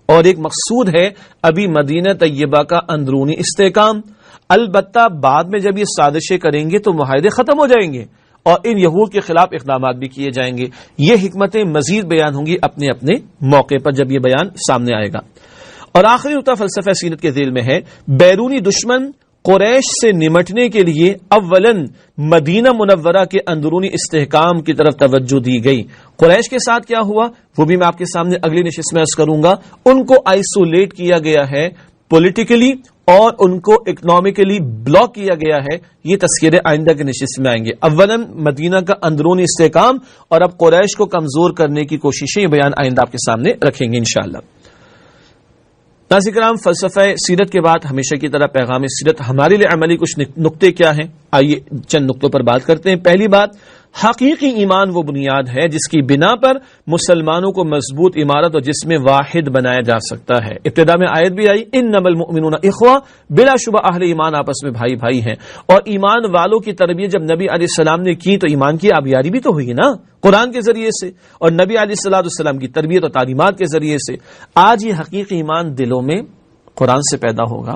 اور ایک مقصود ہے ابھی مدینہ طیبہ کا اندرونی استحکام۔ البتہ بعد میں جب یہ سازشیں کریں گے تو معاہدے ختم ہو جائیں گے اور ان یہود کے خلاف اقدامات بھی کیے جائیں گے۔ یہ حکمتیں مزید بیان ہوں گی اپنے اپنے موقع پر جب یہ بیان سامنے آئے گا۔ اور آخری نقطہ فلسفہ سیرت کے ذیل میں ہے، بیرونی دشمن قریش سے نمٹنے کے لیے اولاً مدینہ منورہ کے اندرونی استحکام کی طرف توجہ دی گئی۔ قریش کے ساتھ کیا ہوا وہ بھی میں آپ کے سامنے اگلی نشست میں عرض کروں گا۔ ان کو آئسولیٹ کیا گیا ہے پولیٹیکلی اور ان کو اکنامکلی بلاک کیا گیا ہے۔ یہ تذکرے آئندہ کے نشست میں آئیں گے۔ اولاً مدینہ کا اندرونی استحکام اور اب قریش کو کمزور کرنے کی کوششیں، یہ بیان آئندہ آپ کے سامنے رکھیں گے انشاءاللہ۔ ناظرین کرام، فلسفہ سیرت کے بعد ہمیشہ کی طرح پیغام سیرت ہمارے لیے عملی کچھ نقطے کیا ہیں، آئیے چند نقطوں پر بات کرتے ہیں۔ پہلی بات، حقیقی ایمان وہ بنیاد ہے جس کی بنا پر مسلمانوں کو مضبوط عمارت اور جسم واحد بنایا جا سکتا ہے۔ ابتدا میں آیت بھی آئی، انما المؤمنون اخوہ، بلا شبہ اہل ایمان آپس میں بھائی بھائی ہیں، اور ایمان والوں کی تربیت جب نبی علیہ السلام نے کی تو ایمان کی آبیاری بھی تو ہوئی نا قرآن کے ذریعے سے اور نبی علیہ السلام کی تربیت اور تعلیمات کے ذریعے سے۔ آج یہ حقیقی ایمان دلوں میں قرآن سے پیدا ہوگا،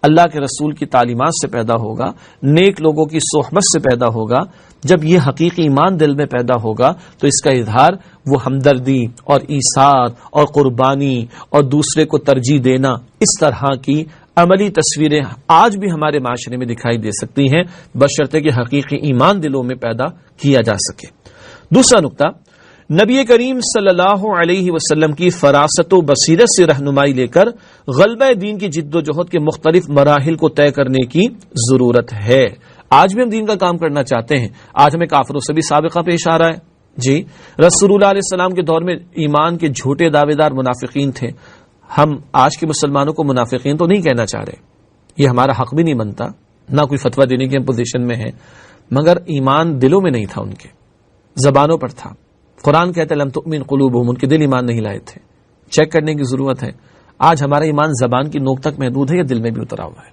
اللہ کے رسول کی تعلیمات سے پیدا ہوگا، نیک لوگوں کی صحبت سے پیدا ہوگا۔ جب یہ حقیقی ایمان دل میں پیدا ہوگا تو اس کا اظہار وہ ہمدردی اور ایثار اور قربانی اور دوسرے کو ترجیح دینا، اس طرح کی عملی تصویریں آج بھی ہمارے معاشرے میں دکھائی دے سکتی ہیں، بشرطے کہ حقیقی ایمان دلوں میں پیدا کیا جا سکے۔ دوسرا نقطہ، نبی کریم صلی اللہ علیہ وسلم کی فراست و بصیرت سے رہنمائی لے کر غلبہ دین کی جد و جہد کے مختلف مراحل کو طے کرنے کی ضرورت ہے۔ آج بھی ہم دین کا کام کرنا چاہتے ہیں، آج ہمیں کافروں سے بھی سابقہ پیش آ رہا ہے۔ جی، رسول اللہ علیہ السلام کے دور میں ایمان کے جھوٹے دعوے دار منافقین تھے۔ ہم آج کے مسلمانوں کو منافقین تو نہیں کہنا چاہ رہے، یہ ہمارا حق بھی نہیں بنتا، نہ کوئی فتویٰ دینے کی ہم پوزیشن میں ہیں، مگر ایمان دلوں میں نہیں تھا، ان کے زبانوں پر تھا۔ قرآن کہتا ہے لم تؤمن قلوبہم، ان کے دل ایمان نہیں لائے تھے۔ چیک کرنے کی ضرورت ہے، آج ہمارا ایمان زبان کی نوک تک محدود ہے یا دل میں بھی اترا ہوا ہے؟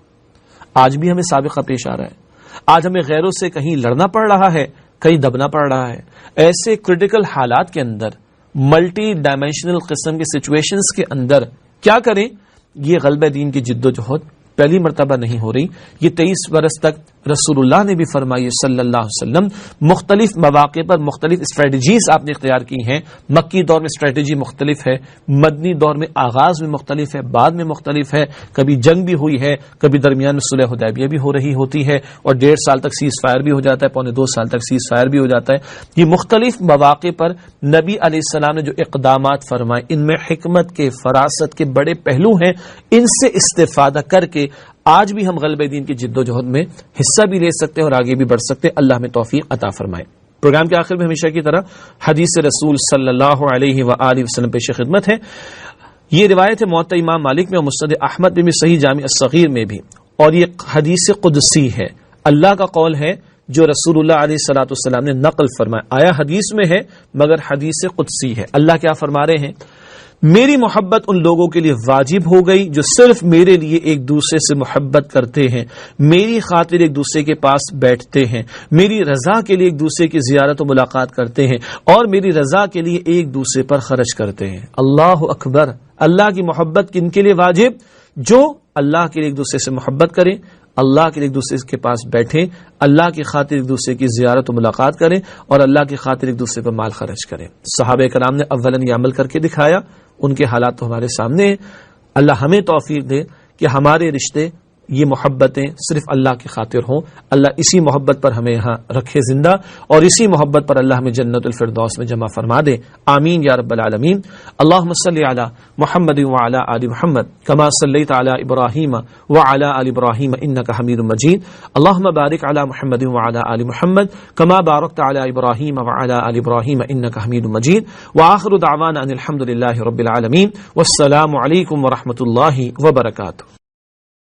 آج بھی ہمیں سابقہ پیش آ رہا ہے، آج ہمیں غیروں سے کہیں لڑنا پڑ رہا ہے، کہیں دبنا پڑ رہا ہے۔ ایسے کرٹیکل حالات کے اندر، ملٹی ڈائمینشنل قسم کے سچویشنز کے اندر کیا کریں؟ یہ غلبہ دین کی جد و جہد پہلی مرتبہ نہیں ہو رہی، یہ 23 برس تک رسول اللہ نے بھی فرمائی صلی اللہ علیہ وسلم، مختلف مواقع پر مختلف اسٹریٹجیز آپ نے اختیار کی ہیں۔ مکی دور میں اسٹریٹجی مختلف ہے، مدنی دور میں آغاز میں مختلف ہے، بعد میں مختلف ہے، کبھی جنگ بھی ہوئی ہے، کبھی درمیان میں صلح حدیبیہ بھی ہو رہی ہوتی ہے، اور 1.5 سال تک سیز فائر بھی ہو جاتا ہے، 1.25 سال تک سیز فائر بھی ہو جاتا ہے۔ یہ مختلف مواقع پر نبی علیہ السلام نے جو اقدامات فرمائے، ان میں حکمت کے، فراست کے بڑے پہلو ہیں، ان سے استفادہ کر کے آج بھی ہم غلبہ دین کی جد و جہد میں حصہ بھی لے سکتے ہیں اور آگے بھی بڑھ سکتے ہیں۔ اللہ ہمیں توفیق عطا فرمائے۔ پروگرام کے آخر میں ہمیشہ کی طرح حدیث رسول صلی اللہ علیہ وآلہ وسلم پیش خدمت ہے۔ یہ روایت ہے موطا امام مالک میں اور مسند احمد میں بھی، صحیح جامع الصغیر میں بھی، اور یہ حدیث قدسی ہے، اللہ کا قول ہے جو رسول اللہ علیہ الصلوۃ والسلام نے نقل فرمایا۔ آیا حدیث میں ہے مگر حدیث قدسی ہے۔ اللہ کیا فرما رہے ہیں؟ میری محبت ان لوگوں کے لیے واجب ہو گئی جو صرف میرے لیے ایک دوسرے سے محبت کرتے ہیں، میری خاطر ایک دوسرے کے پاس بیٹھتے ہیں، میری رضا کے لیے ایک دوسرے کی زیارت و ملاقات کرتے ہیں، اور میری رضا کے لیے ایک دوسرے پر خرچ کرتے ہیں۔ اللہ اکبر! اللہ کی محبت کن کے لیے واجب؟ جو اللہ کے لیے ایک دوسرے سے محبت کریں، اللہ کے ایک دوسرے کے پاس بیٹھیں، اللہ کی خاطر ایک دوسرے کی زیارت و ملاقات کریں اور اللہ کی خاطر ایک دوسرے پر مال خرچ کریں۔ صحابہ کرام نے اولاً یہ عمل کر کے دکھایا، ان کے حالات تو ہمارے سامنے ہیں۔ اللہ ہمیں توفیق دے کہ ہمارے رشتے، یہ محبتیں صرف اللہ کی خاطر ہوں۔ اللہ اسی محبت پر ہمیں یہاں رکھے زندہ، اور اسی محبت پر اللہ ہمیں جنت الفردوس میں جمع فرما دے، آمین یا رب العالمین۔ اللہم صلی علی محمد وعلی آل محمد کما صلیت علی ابراہیم وعلی آل ابراہیم انک حمید مجید۔ اللہم بارک علی محمد وعلی آل محمد کما بارکت علی ابراہیم وعلی آل ابراہیم انک حمید مجید۔ وآخر دعوانا ان الحمد للہ رب العالمین، والسلام علیکم ورحمۃ اللہ وبرکاتہ۔